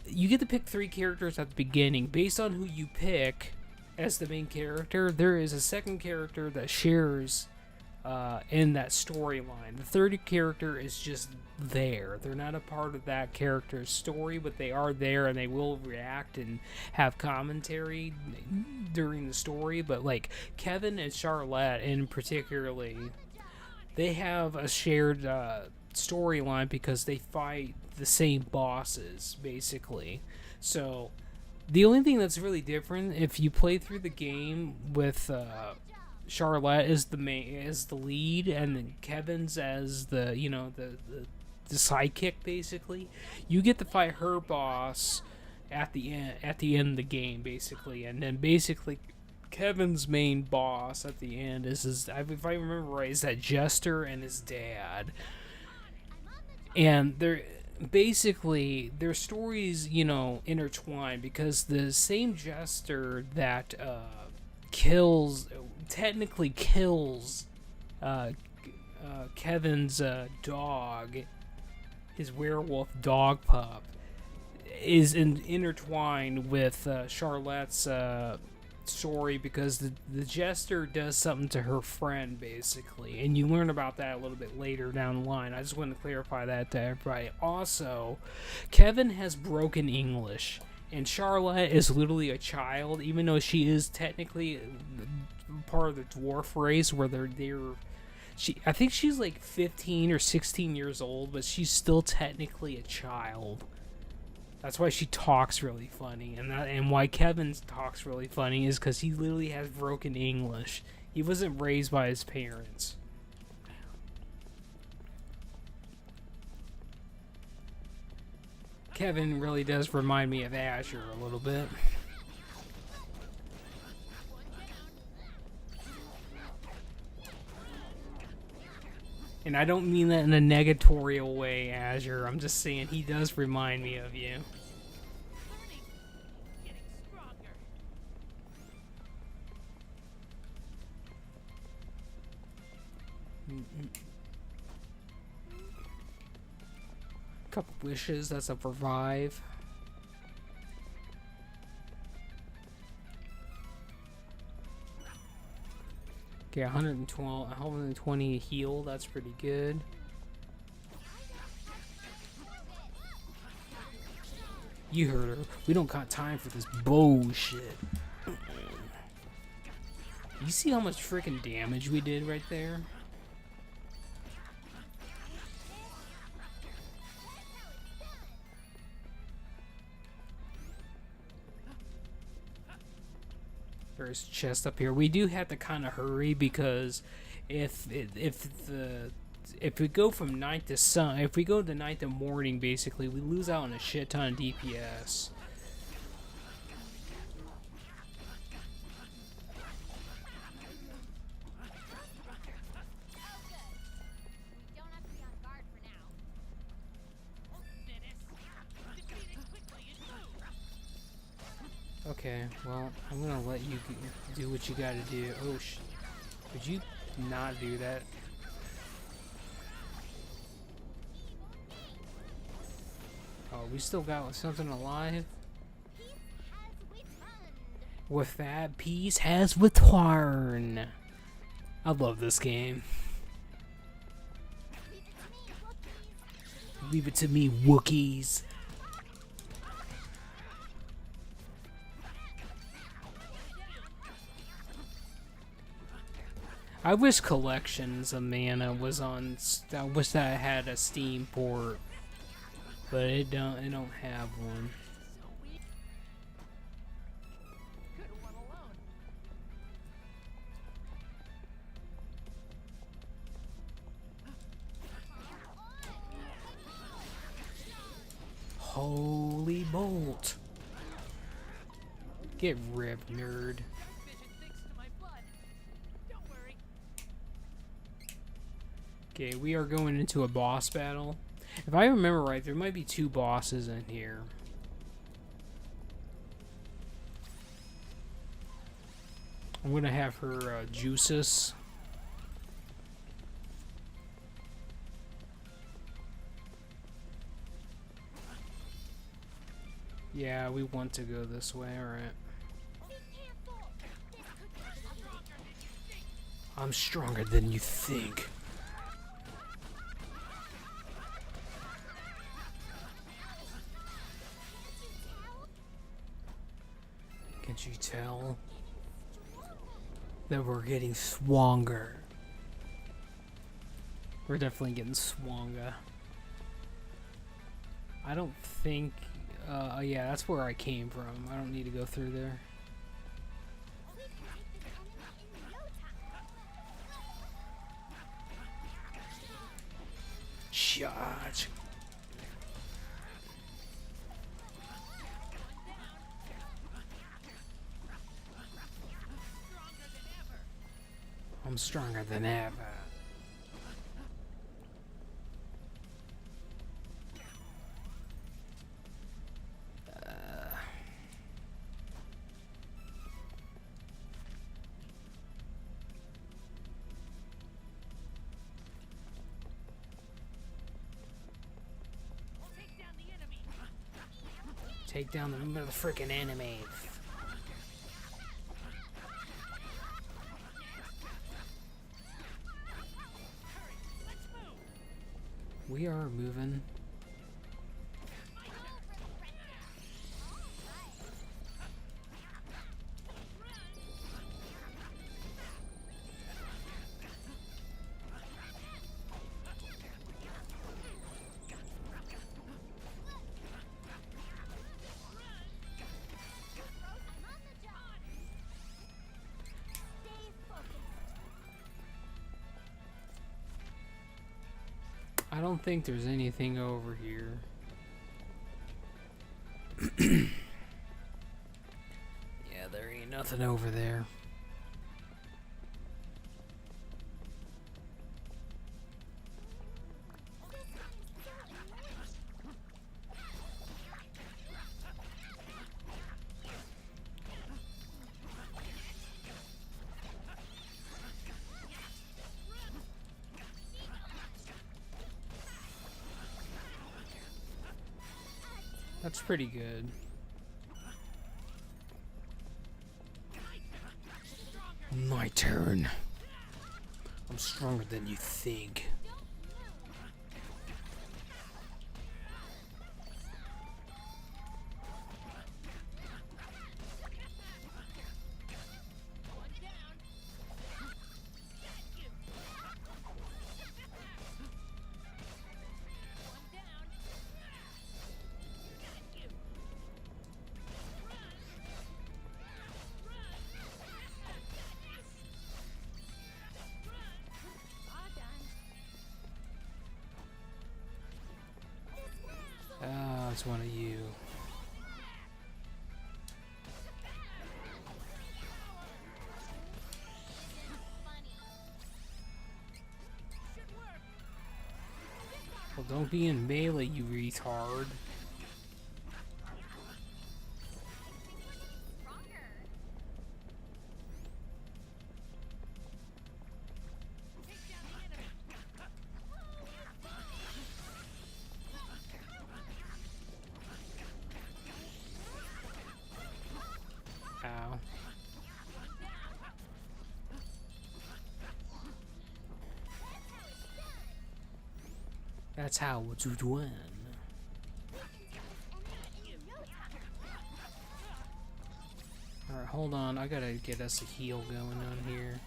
you get to pick 3 characters at the beginning. Based on who you pick as the main character, there is a second character that shares in that storyline. The third character is just there. They're not a part of that character's story, but they are there, and they will react and have commentary during the story. But like Kevin and Charlotte in particularly, they have a shared storyline because they fight the same bosses basically. So the only thing that's really different, if you play through the game with Charlotte is the lead, and then Kevin's as the the sidekick, basically, you get to fight her boss at the end of the game, basically, and then basically Kevin's main boss at the end is if I remember right, is that Jester and his dad, and they're basically their stories intertwine, because the same Jester that technically kills Kevin's dog, his werewolf dog pup, is intertwined with Charlotte's story, because the Jester does something to her friend, basically, and you learn about that a little bit later down the line. I just want to clarify that to everybody. Also, Kevin has broken English, and Charlotte is literally a child, even though she is technically part of the dwarf race, where I think she's like 15 or 16 years old, but she's still technically a child. That's why she talks really funny, and why Kevin talks really funny is because he literally has broken English. He wasn't raised by his parents. Kevin really does remind me of Azure a little bit. And I don't mean that in a negatorial way, Azure. I'm just saying he does remind me of you. Couple wishes, that's a revive. Okay, 120 heal, that's pretty good. You heard her. We don't got time for this bullshit. You see how much freaking damage we did right there? There's a chest up here. We do have to kind of hurry, because if we go from night to sun, if we go to night to morning, basically, we lose out on a shit ton of DPS. Okay, well, I'm gonna let you do what you gotta do. Oh, would you not do that? Oh, we still got something alive. Peace has returned. With that, peace has returned. I love this game. Leave it to me, Wookiees. Leave it to me, Wookiees. I wish Collections of Mana was on. I wish that I had a Steam port, but it don't. It don't have one. So we could have won alone. Holy bolt! Get ripped, nerd. Vision thinks to my blood. Don't worry. Okay, we are going into a boss battle. If I remember right, there might be 2 bosses in here. I'm gonna have her juice us. Yeah, we want to go this way, alright. Be careful. This could be ugly. I'm stronger than you think. Can't you tell that we're getting stronger? We're definitely getting stronger. I don't think. Yeah, that's where I came from. I don't need to go through there. We can take this enemy in no time. Charge. I'm stronger than ever. Take down the enemy. Take down the freaking enemy. Let's move. We are moving. Stay focused. I don't think there's anything over here. Yeah, there ain't nothing over there. This one is so enriched. That's pretty good. My turn. I'm stronger than you think. One down. Got you. One down. Got you. All done. Ah, it's one of you. Should work. Well, don't be in melee, you retard. Stronger. Take down the enemy. That's how to win. Alright, hold on. I gotta get us a heal going on here.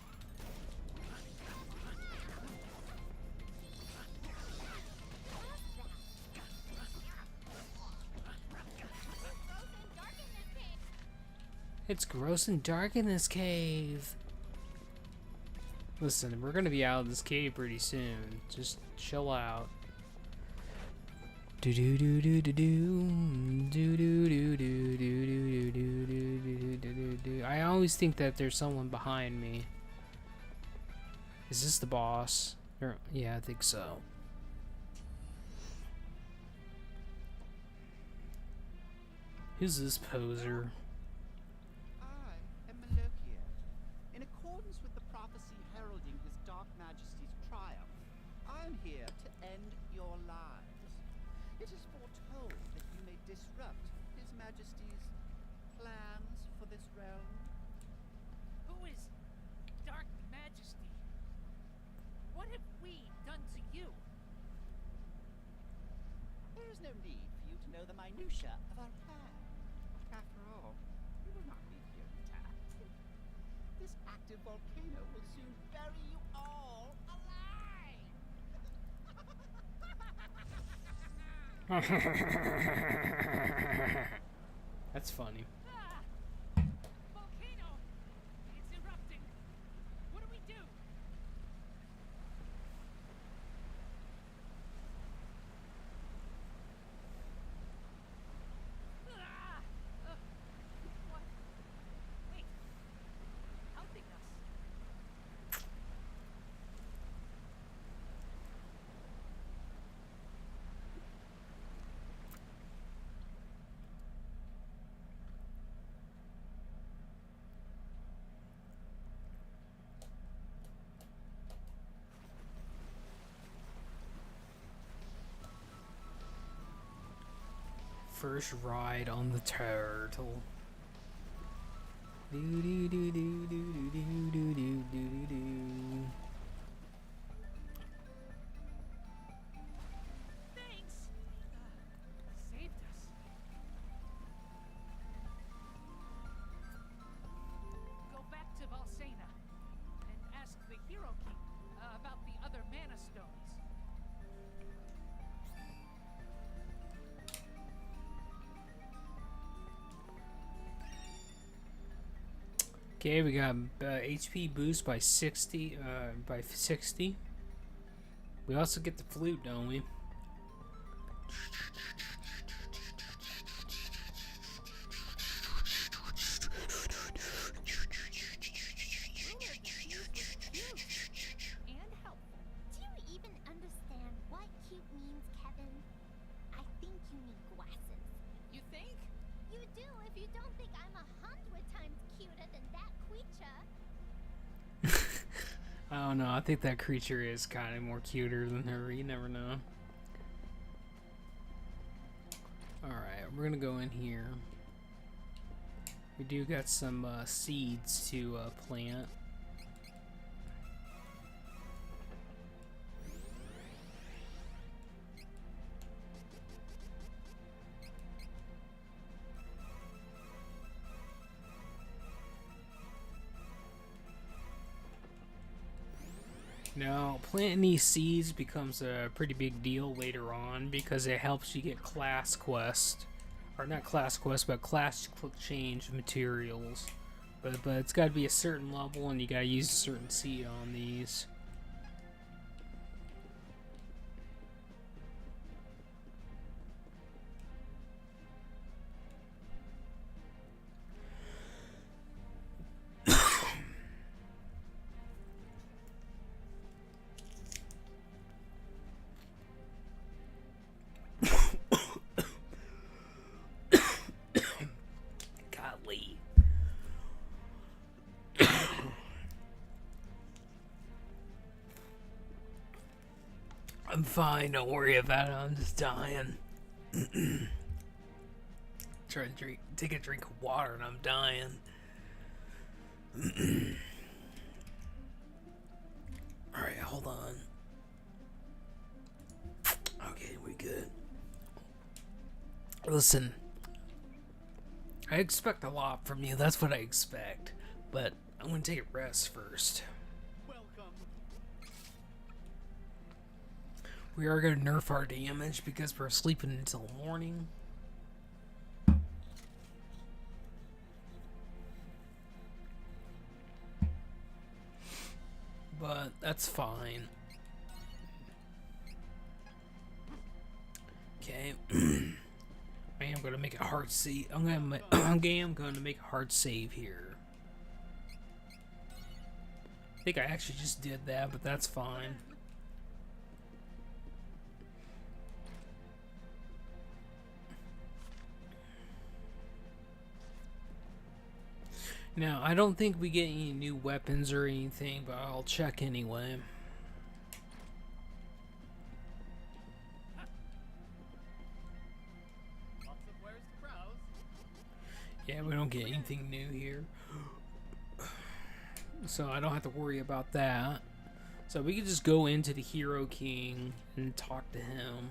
It's gross and dark in this cave. Listen, we're gonna be out of this cave pretty soon. Just chill out. Do do do do do do do do do do do do do do do do. I always think that there's someone behind me. Is this the boss? Or, yeah, I think so. Who's this poser? I am Malokia. In accordance with the prophecy heralding His Dark Majesty's triumph, I am here to end your lives. It is foretold that you may disrupt His Majesty's plans for this realm. Who is Dark Majesty? What have we done to you? There is no need for you to know the minutiae of our plan. After all, we will not be here intact. This active volcano will soon bury you all alive! That's funny. Ah! Volcano! It's erupting! What do we do? Ah! What? Wait. Helping us. First ride on the turtle. Do do do do do do do do do do do. Thanks! Saved us. Go back to Valsena and ask the Hero King about the other Mana Stones. Okay, we got HP boost by 60. By 60. We also get the flute, don't we? And helpful. Do you even understand what cute means, Kevin? I think you need glasses. You think? You do if you don't think I'm 100 times cuter than that creature. I don't know. I think that creature is kind of more cuter than her. You never know. Alright, we're gonna go in here. We do got some seeds to plant. Now, planting these seeds becomes a pretty big deal later on because it helps you get class quest, or not class quest, but class change materials. But it's got to be a certain level, and you got to use a certain seed on these. Golly. I'm fine, don't worry about it, I'm just dying. Try to take a drink of water and I'm dying. Alright, hold on. Listen, I expect a lot from you. That's what I expect. But I'm gonna take a rest first. Welcome. We are gonna nerf our damage because we're sleeping until morning. But that's fine. Okay. I'm gonna make a hard save. I'm gonna make a hard save here. I think I actually just did that, but that's fine. Now, I don't think we get any new weapons or anything, but I'll check anyway. Lots of wares to browse. Yeah, we don't get anything new here. So I don't have to worry about that. So we can just go into the Hero King and talk to him.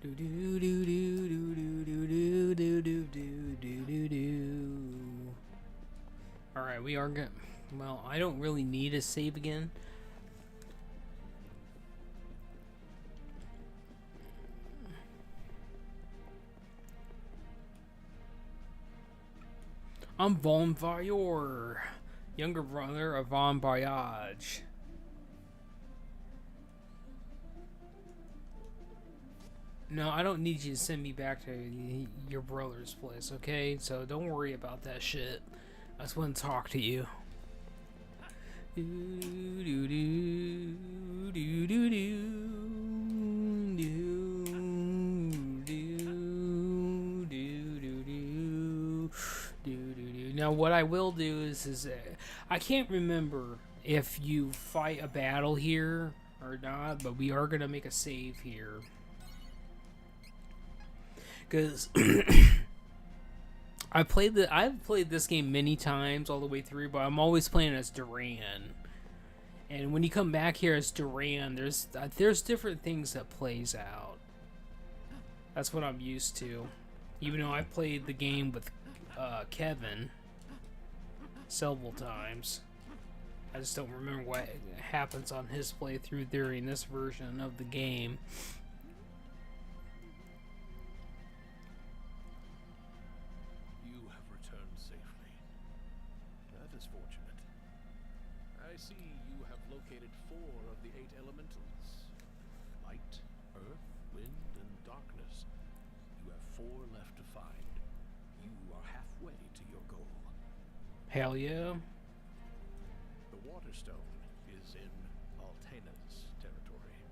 Do do do do do do do do do do do do do. All right, we are good. Well, I don't really need a save again. I'm Von Vayor, younger brother of Von Voyage. No, I don't need you to send me back to your brother's place, okay? So don't worry about that shit. I just want to talk to you. Do do do do do do do do do. Now what I will do is I can't remember if you fight a battle here or not, but we are gonna make a save here. Because I've played this game many times all the way through, but I'm always playing as Duran. And when you come back here as Duran, there's different things that plays out. That's what I'm used to. Even though I played the game with Kevin several times, I just don't remember what happens on his playthrough during this version of the game. I see you have located 4 of the 8 elementals. Light, earth, wind, and darkness. You have 4 left to find. You are halfway to your goal. Hell yeah. The Waterstone is in Altena's territory.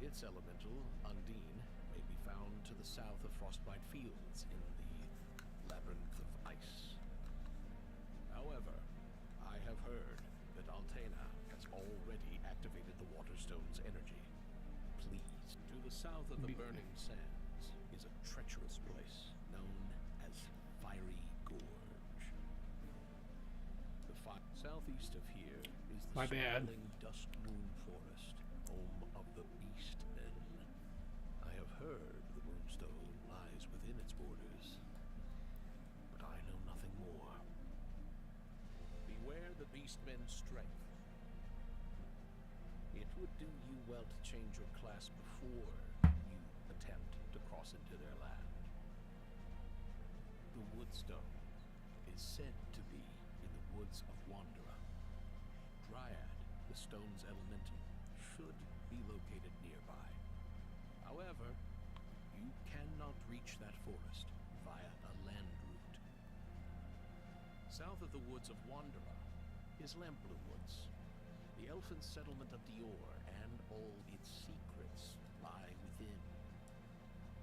Its elemental, Undine, may be found to the south of Frostbite Fields in the Labyrinth of Ice. However, I have heard that Altena has already activated the Waterstone's energy. Please, to the south of the Burning Sands is a treacherous place known as Fiery Gorge. The southeast of here is the sprawling Dusk Moon Forest, home of the Beast Men. I have heard the Moonstone lies within its borders, but I know nothing more. Beware the Beastmen's strength. It would do you well to change your class before you attempt to cross into their land. The Woodstone is said to be in the woods of Wanderer. Dryad, the stone's elemental, should be located nearby. However, you cannot reach that forest via a land route. South of the woods of Wanderer is Lamplugh Woods. The elfin settlement of Dior and all its secrets lie within.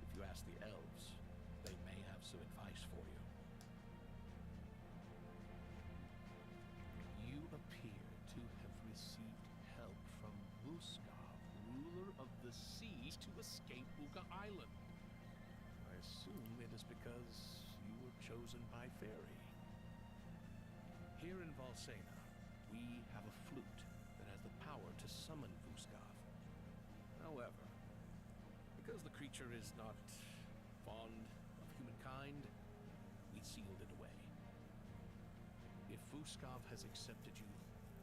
If you ask the elves, they may have some advice for you. You appear to have received help from Muskov, ruler of the seas, to escape Uga Island. I assume is because you were chosen by fairy. Here in Valsena, we have a flute that has the power to summon Vuskav. However, because the creature is not fond of humankind, we sealed it away. If Vuskav has accepted you,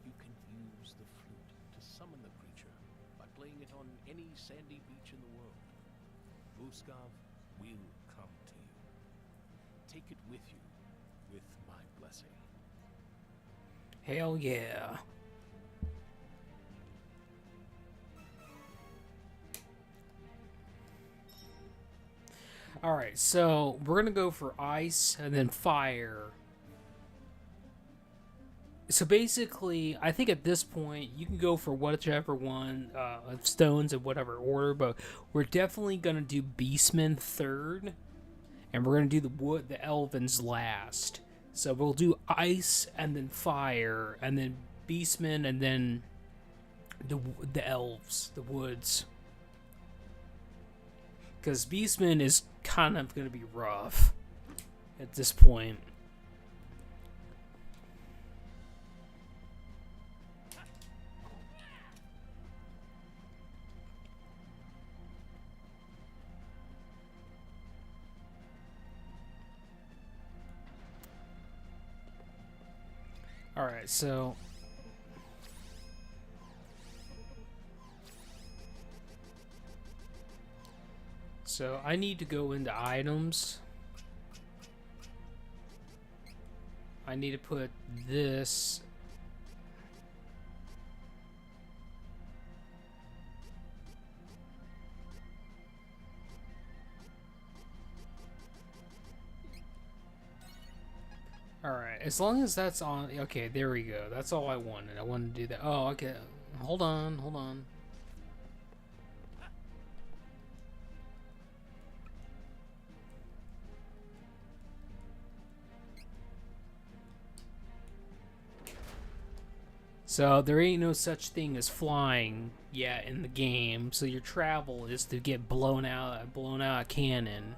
you can use the flute to summon the creature by playing it on any sandy beach in the world. Vuskav will come to you. Take it with you, with my blessing. Hell yeah. Alright, so we're gonna go for ice and then fire. So basically, I think at this point, you can go for whichever one of stones in whatever order, but we're definitely gonna do Beastmen third, and we're gonna do the Elvins last. So we'll do ice and then fire, and then Beastmen, and then the elves, the woods. Because Beastmen is kind of going to be rough at this point. Alright, so I need to go into items. I need to put this. Alright, as long as that's on. Okay, there we go. That's all I wanted. I wanted to do that. Oh, okay. Hold on, hold on. So there ain't no such thing as flying yet in the game. So your travel is to get blown out a cannon.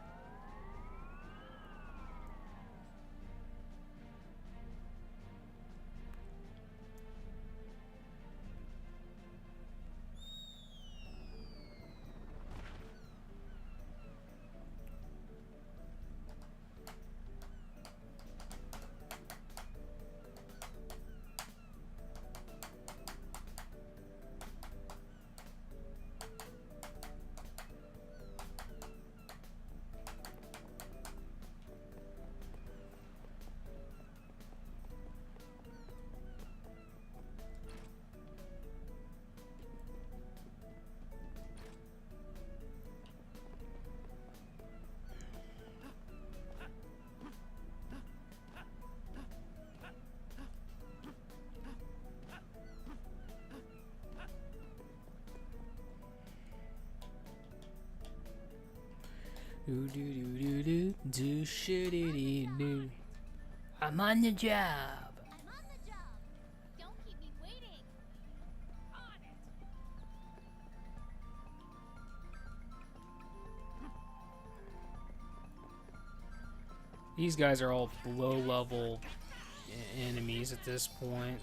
Do do do do do do shitty do. I'm on the job. I'm on the job. Don't keep me waiting. On it! These guys are all low level enemies at this point.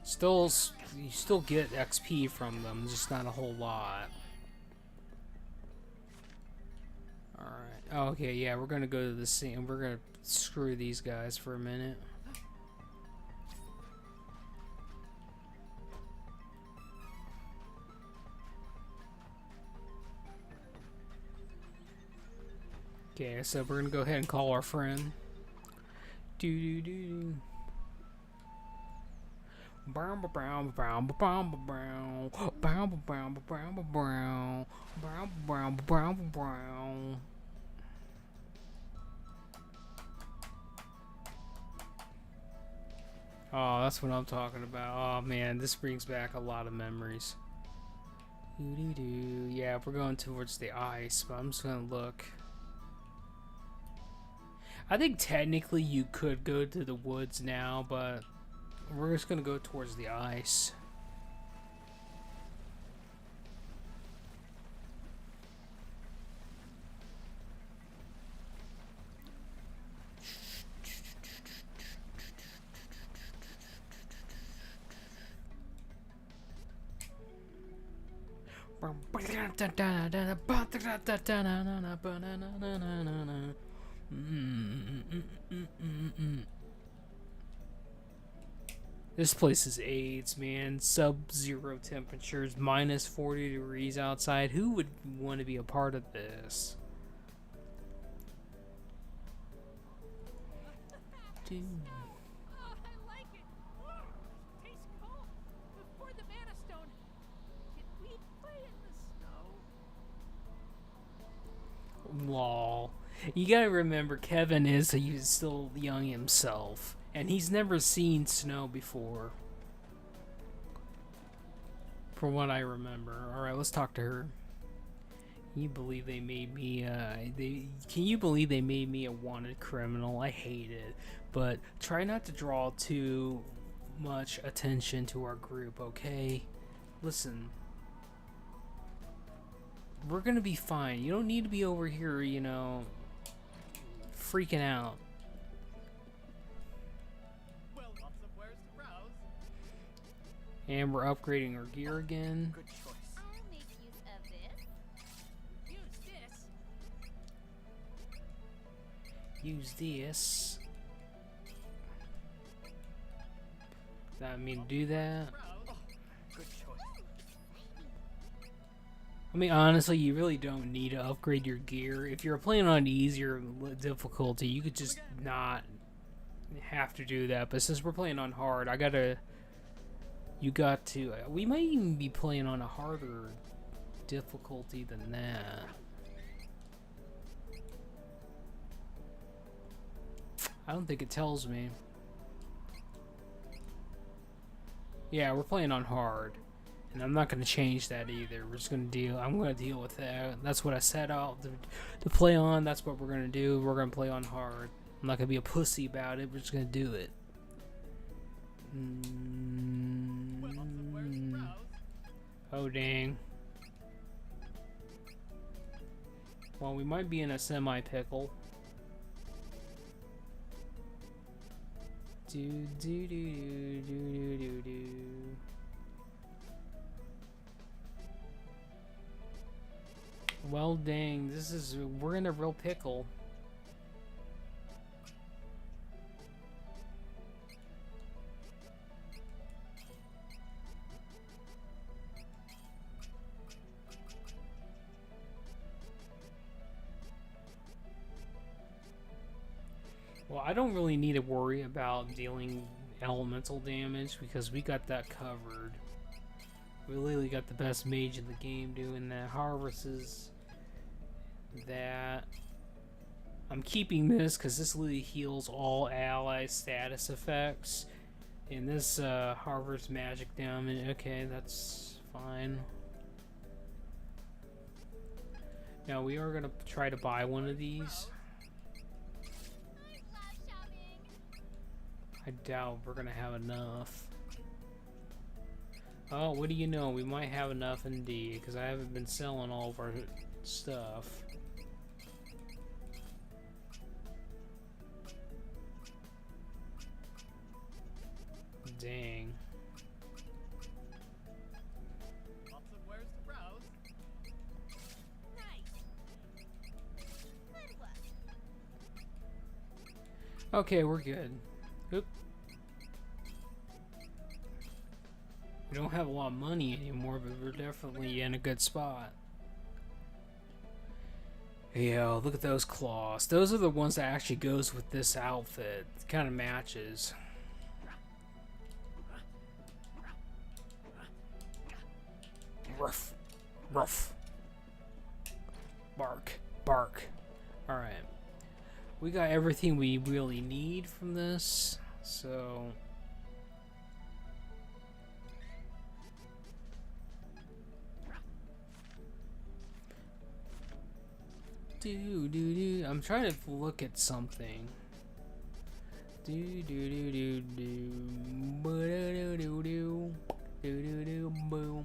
You still get XP from them, just not a whole lot. Alright. Oh, okay, yeah, we're gonna go to the scene. We're gonna screw these guys for a minute. Okay, so we're gonna go ahead and call our friend. Do do do. Brown brown brown brown brown brown brown brown brown brown brown brown brown. Oh, that's what I'm talking about. Oh man, this brings back a lot of memories. Doo-doo-doo. Yeah, we're going towards the ice, but I'm just gonna look. I think technically you could go to the woods now, but we're just gonna go towards the ice. This place is AIDS, man. Sub-zero temperatures, minus 40 degrees outside. Who would want to be a part of this? Dude. Oh, I like it. Tastes cold. Before the Mana Stone. Can we play in the snow? Lol. You gotta remember, Kevin he's still young himself, and he's never seen snow before. From what I remember. Alright, let's talk to her. Can you believe they made me, can you believe they made me a wanted criminal? I hate it. But try not to draw too much attention to our group, okay? Listen. We're gonna be fine. You don't need to be over here, you know, freaking out. Well, lots of wares to browse. And we're upgrading our gear again. Good choice. I'll make use of this. Use this. Use this. That mean do that? Browse. Good choice. I mean, honestly, you really don't need to upgrade your gear. If you're playing on easier difficulty, you could just not have to do that. But since we're playing on hard, you got to. We might even be playing on a harder difficulty than that. I don't think it tells me. Yeah, we're playing on hard. And I'm not going to change that either. We're just going to deal. I'm going to deal with that. That's what I set out to play on. That's what we're going to do. We're going to play on hard. I'm not going to be a pussy about it. We're just going to do it. Well, lots of wares to browse. Oh, dang. Well, we might be in a semi-pickle. Do do do do do do do. Well, dang, we're in a real pickle. Well, I don't really need to worry about dealing elemental damage because we got that covered. We literally got the best mage in the game doing that. Harvest is that. I'm keeping this because this literally heals all ally status effects. And this Harvest magic damage. Okay, that's fine. Now we are going to try to buy one of these. I love shopping. I doubt we're gonna have enough. Oh, what do you know? We might have enough indeed, because I haven't been selling all of our stuff. Dang. Lots of wares to browse. Nice. Good work. Okay, we're good. Oop. We don't have a lot of money anymore, but we're definitely in a good spot. Yo, look at those claws. Those are the ones that actually goes with this outfit. It kind of matches. Ruff. Ruff. Bark. Bark. Alright. We got everything we really need from this, so... I'm trying to look at something. Boom. Boom.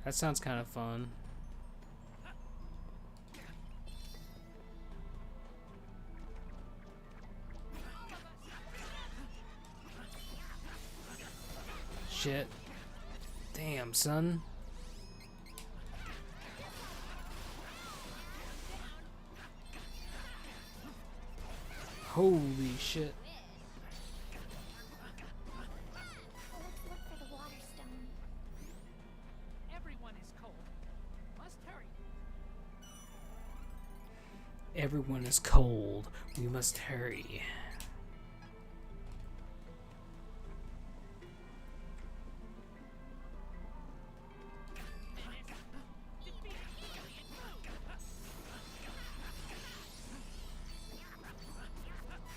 That sounds kind of fun. Shit. Damn, son. Holy shit. Let's look for the water stone. Everyone is cold. Must hurry. Everyone is cold. We must hurry.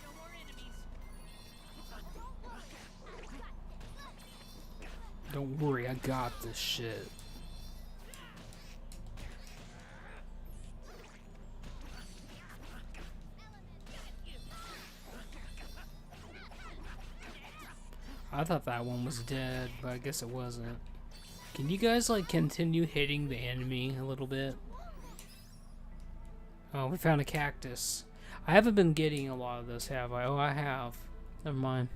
No more enemies. Don't worry, I got this shit. I thought that one was dead, but I guess it wasn't. Can you guys like continue hitting the enemy a little bit? Oh, we found a cactus. I haven't been getting a lot of this, have I? Oh, I have. Never mind.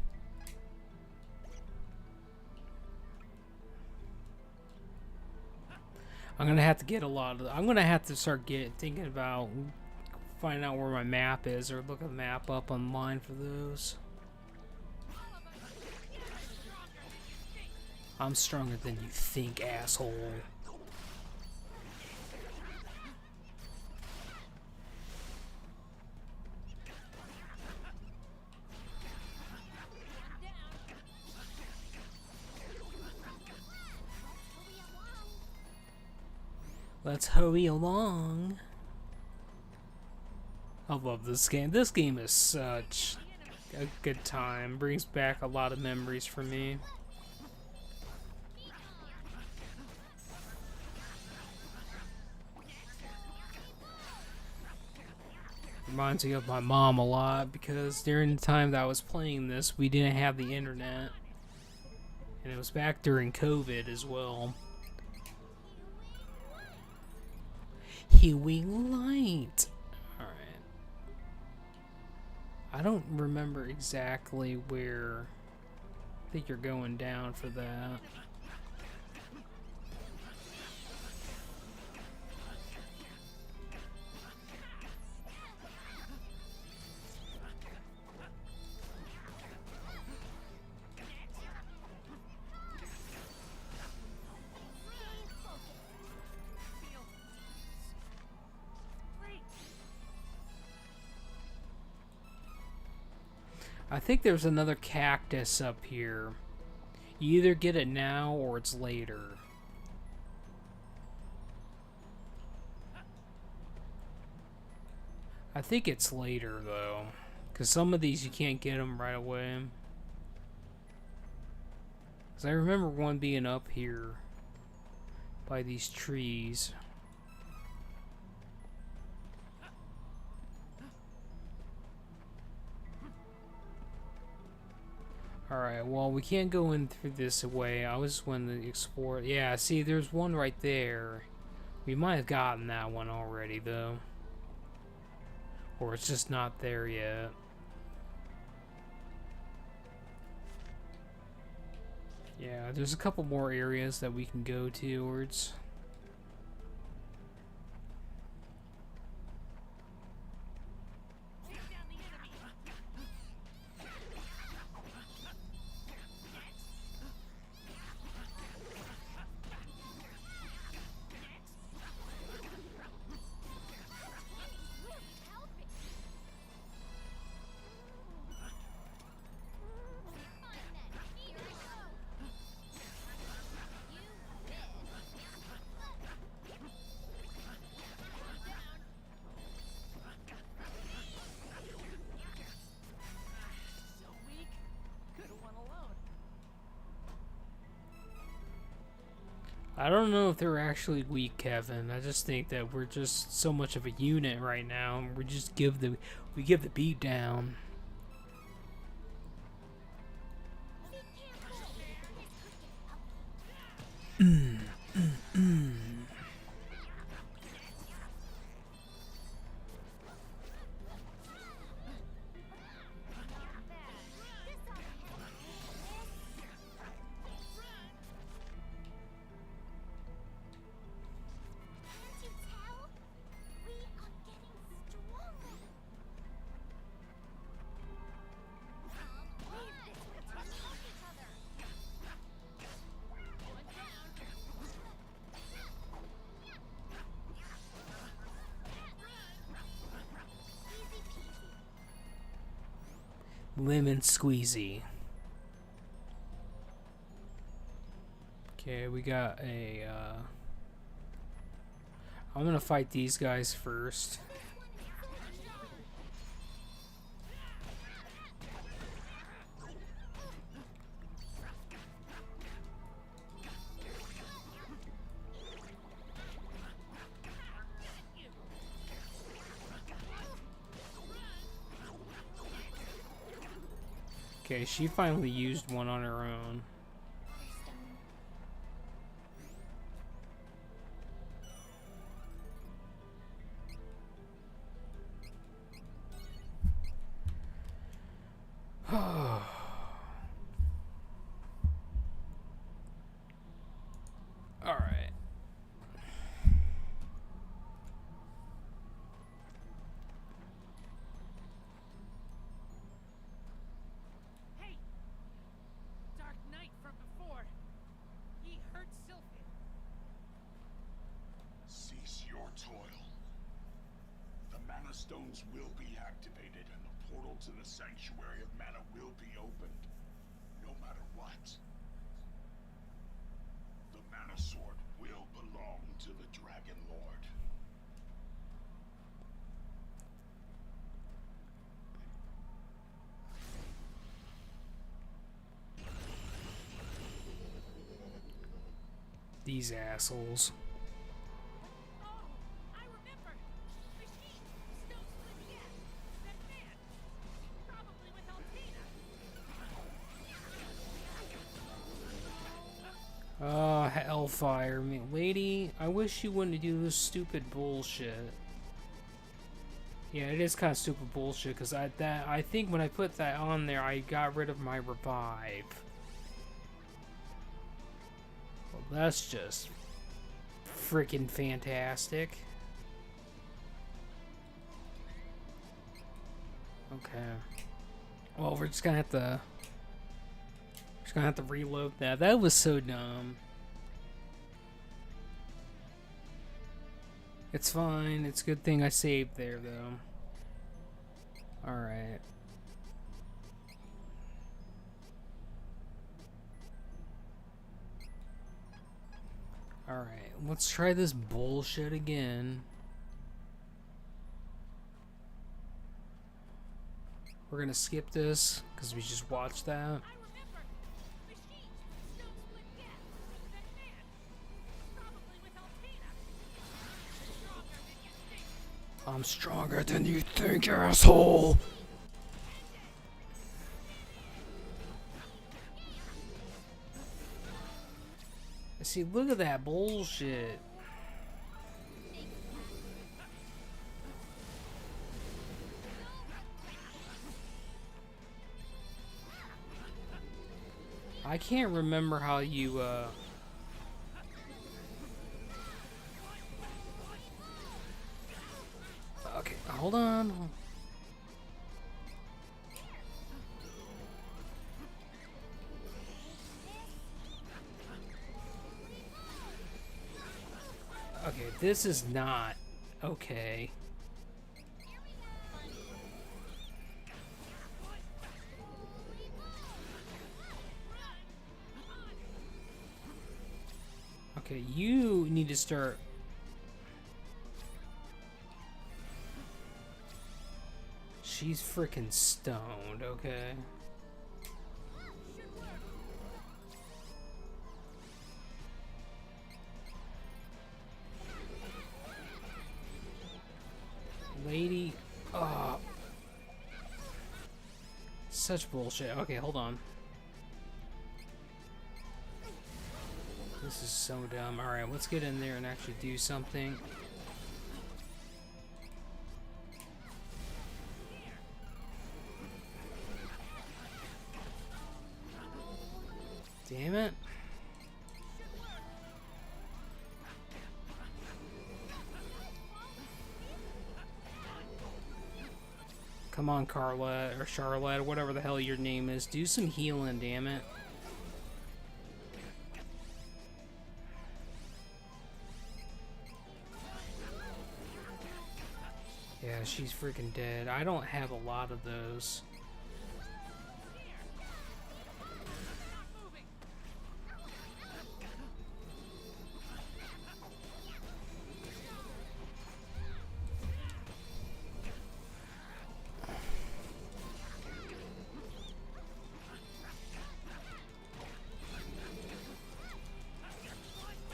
I'm gonna have to get a lot of. I'm gonna have to start thinking about finding out where my map is, or look a map up online for those. I'm stronger than you think, asshole. Let's hurry along. I love this game. This game is such a good time. Brings back a lot of memories for me. Reminds me of my mom a lot because during the time that I was playing this, we didn't have the internet. And it was back during COVID as well. Hewing light. Alright. I don't remember exactly where I think you're going down for that. I think there's another cactus up here. You either get it now or it's later. I think it's later though, because some of these you can't get them right away. Because I remember one being up here by these trees. Alright, well, we can't go in through this way. I was when the explore. Yeah, see, there's one right there. We might have gotten that one already, though. Or it's just not there yet. Yeah, there's a couple more areas that we can go towards. I don't know if they're actually weak, Kevin. I just think that we're just so much of a unit right now, and we give the beat down. lemon squeezy. Okay, we got a, I'm gonna fight these guys first. Okay, she finally used one on her own. Alright. Hey! Dark Knight from before. He hurt Sylphid. Cease your toil. The Mana Stones will be activated, and the portal to the Sanctuary of Mana will be opened, no matter what. The Mana Sword will belong to the Dragon Lord. These assholes. Oh, I remember. Machine. Stone Split Gap. That man. Probably with Altina. Oh, hellfire. Lady, I wish you wouldn't do this stupid bullshit. Yeah, it is kind of stupid bullshit, because I think when I put that on there, I got rid of my revive. Well, that's just freaking fantastic. Okay. Well, we're just gonna have to reload that. That was so dumb. It's fine. It's a good thing I saved there, though. Alright. Alright, let's try this bullshit again. We're gonna skip this, because we just watched that. I remember. Machine. Stone Split Gap. That man. Probably with Altina. I'm stronger than you think, asshole! See, look at that bullshit. I can't remember how you, Okay, hold on. Okay, this is not okay. Okay, you need to start. She's freaking stoned, okay? Lady, oh, such bullshit. Okay, hold on. This is so dumb. Alright, let's get in there and actually do something. Damn it. Come on, Carla, or Charlotte, or whatever the hell your name is. Do some healing, damn it. Yeah, she's freaking dead. I don't have a lot of those.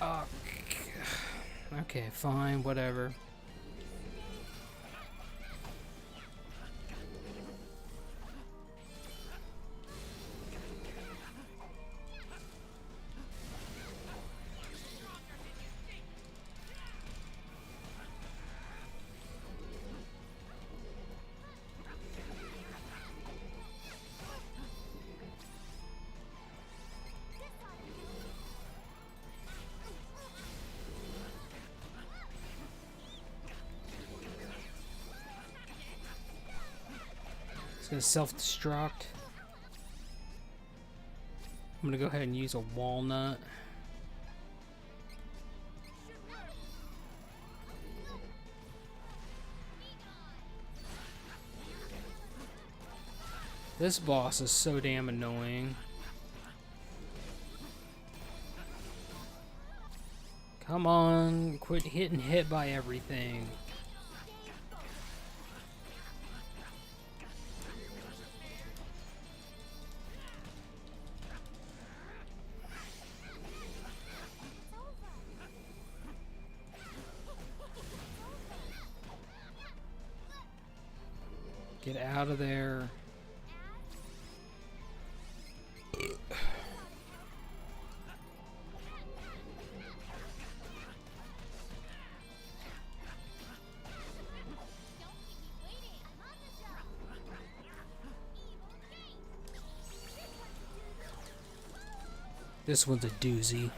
Oh, okay, fine, whatever. It's gonna self-destruct. I'm gonna go ahead and use a walnut. This boss is so damn annoying. Come on, quit hitting hit by everything. Get out of there. This one's a doozy.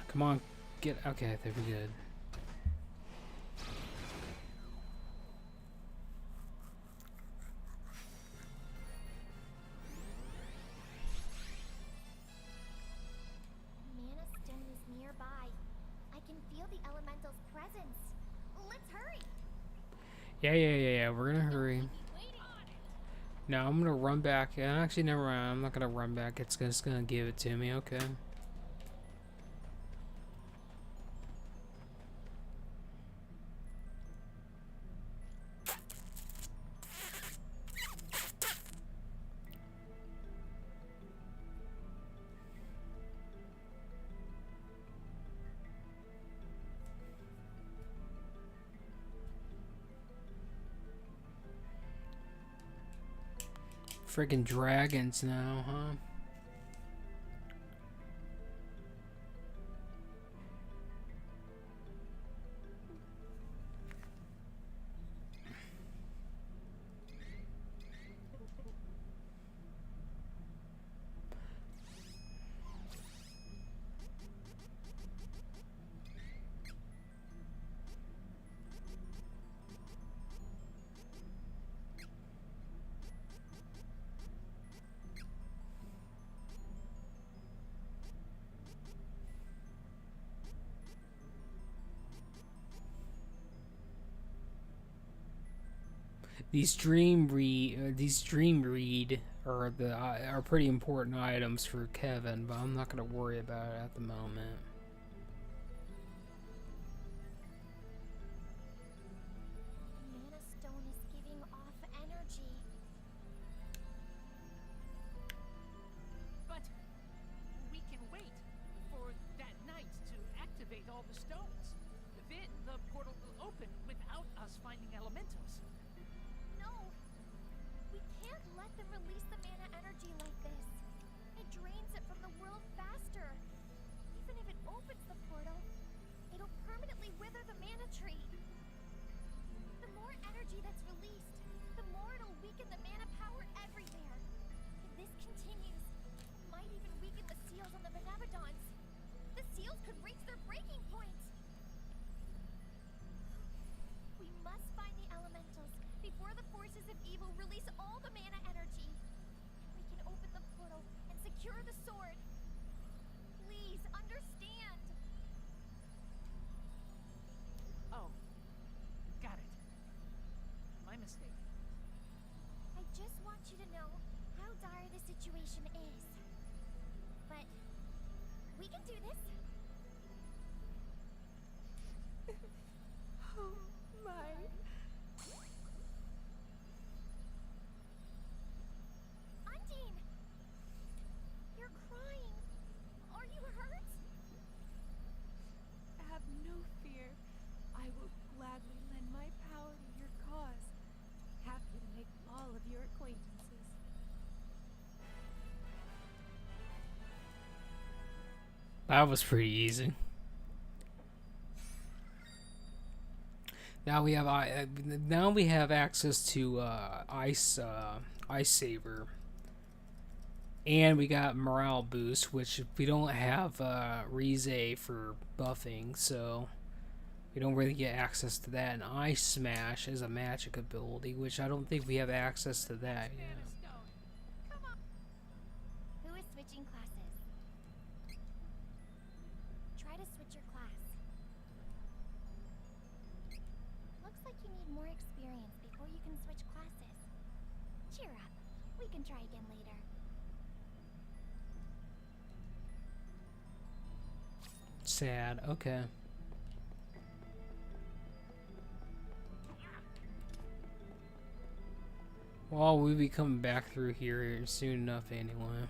Come on, get, okay, there we good. Mana Stone is nearby. I can feel the elemental's presence. Let's hurry. Yeah, we're gonna hurry. No, I'm gonna run back. Actually, never mind. I'm not gonna run back. It's just gonna give it to me, okay. Friggin' dragons now, huh? These dream read are pretty important items for Kevin, but I'm not gonna worry about it at the moment. Mana Stone is giving off energy. But we can wait for that night to activate all the stones. Then the portal will open without us finding elementals. No! We can't let them release the mana energy like this. It drains it from the world faster. Even if it opens the portal, it'll permanently wither the mana tree. The more energy that's released, the more it'll weaken the mana power everywhere. If this continues, it might even weaken the seals on the Benevodons. The seals could reach their breaking point. We must find the elementals before the forces of evil release all the mana energy. We can open the portal and secure the sword. Please understand. Oh, got it. My mistake. I just want you to know how dire the situation is. But we can do this. Oh my. That was pretty easy. Now we have access to ice saver, and we got morale boost, which we don't have Rize for buffing, so we don't really get access to that. And Ice Smash is a magic ability, which I don't think we have access to that yet. Who is switching classes? Try to switch your class. Looks like you need more experience before you can switch classes. Cheer up. We can try again later. Sad. Okay. Well, we'll be coming back through here soon enough anyway.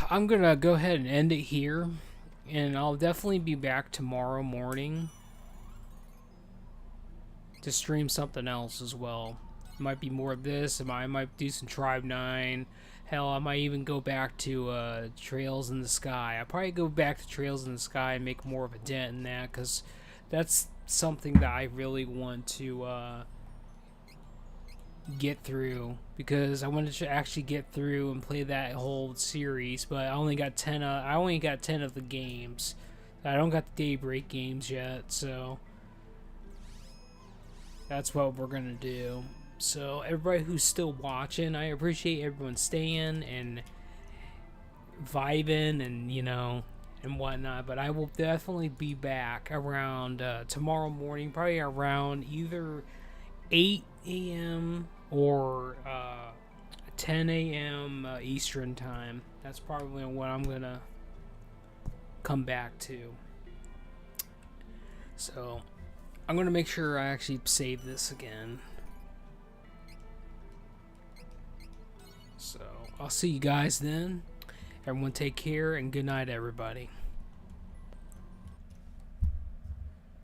I'm gonna go ahead and end it here, and I'll definitely be back tomorrow morning to stream something else as well. It might be more of this, I might do some Tribe 9, hell, I might even go back to Trails in the Sky. I'll probably go back to Trails in the Sky and make more of a dent in that, because that's something that I really want to get through, because I wanted to actually get through and play that whole series, but I only got 10 of the games. I don't got the Daybreak games yet, so that's what we're gonna do. So everybody who's still watching, I appreciate everyone staying and vibing and and whatnot, but I will definitely be back around tomorrow morning, probably around either 8 a.m. or 10 a.m. Eastern time. That's probably what I'm gonna come back to. So I'm gonna make sure I actually save this again. So I'll see you guys then. Everyone take care and good night, everybody.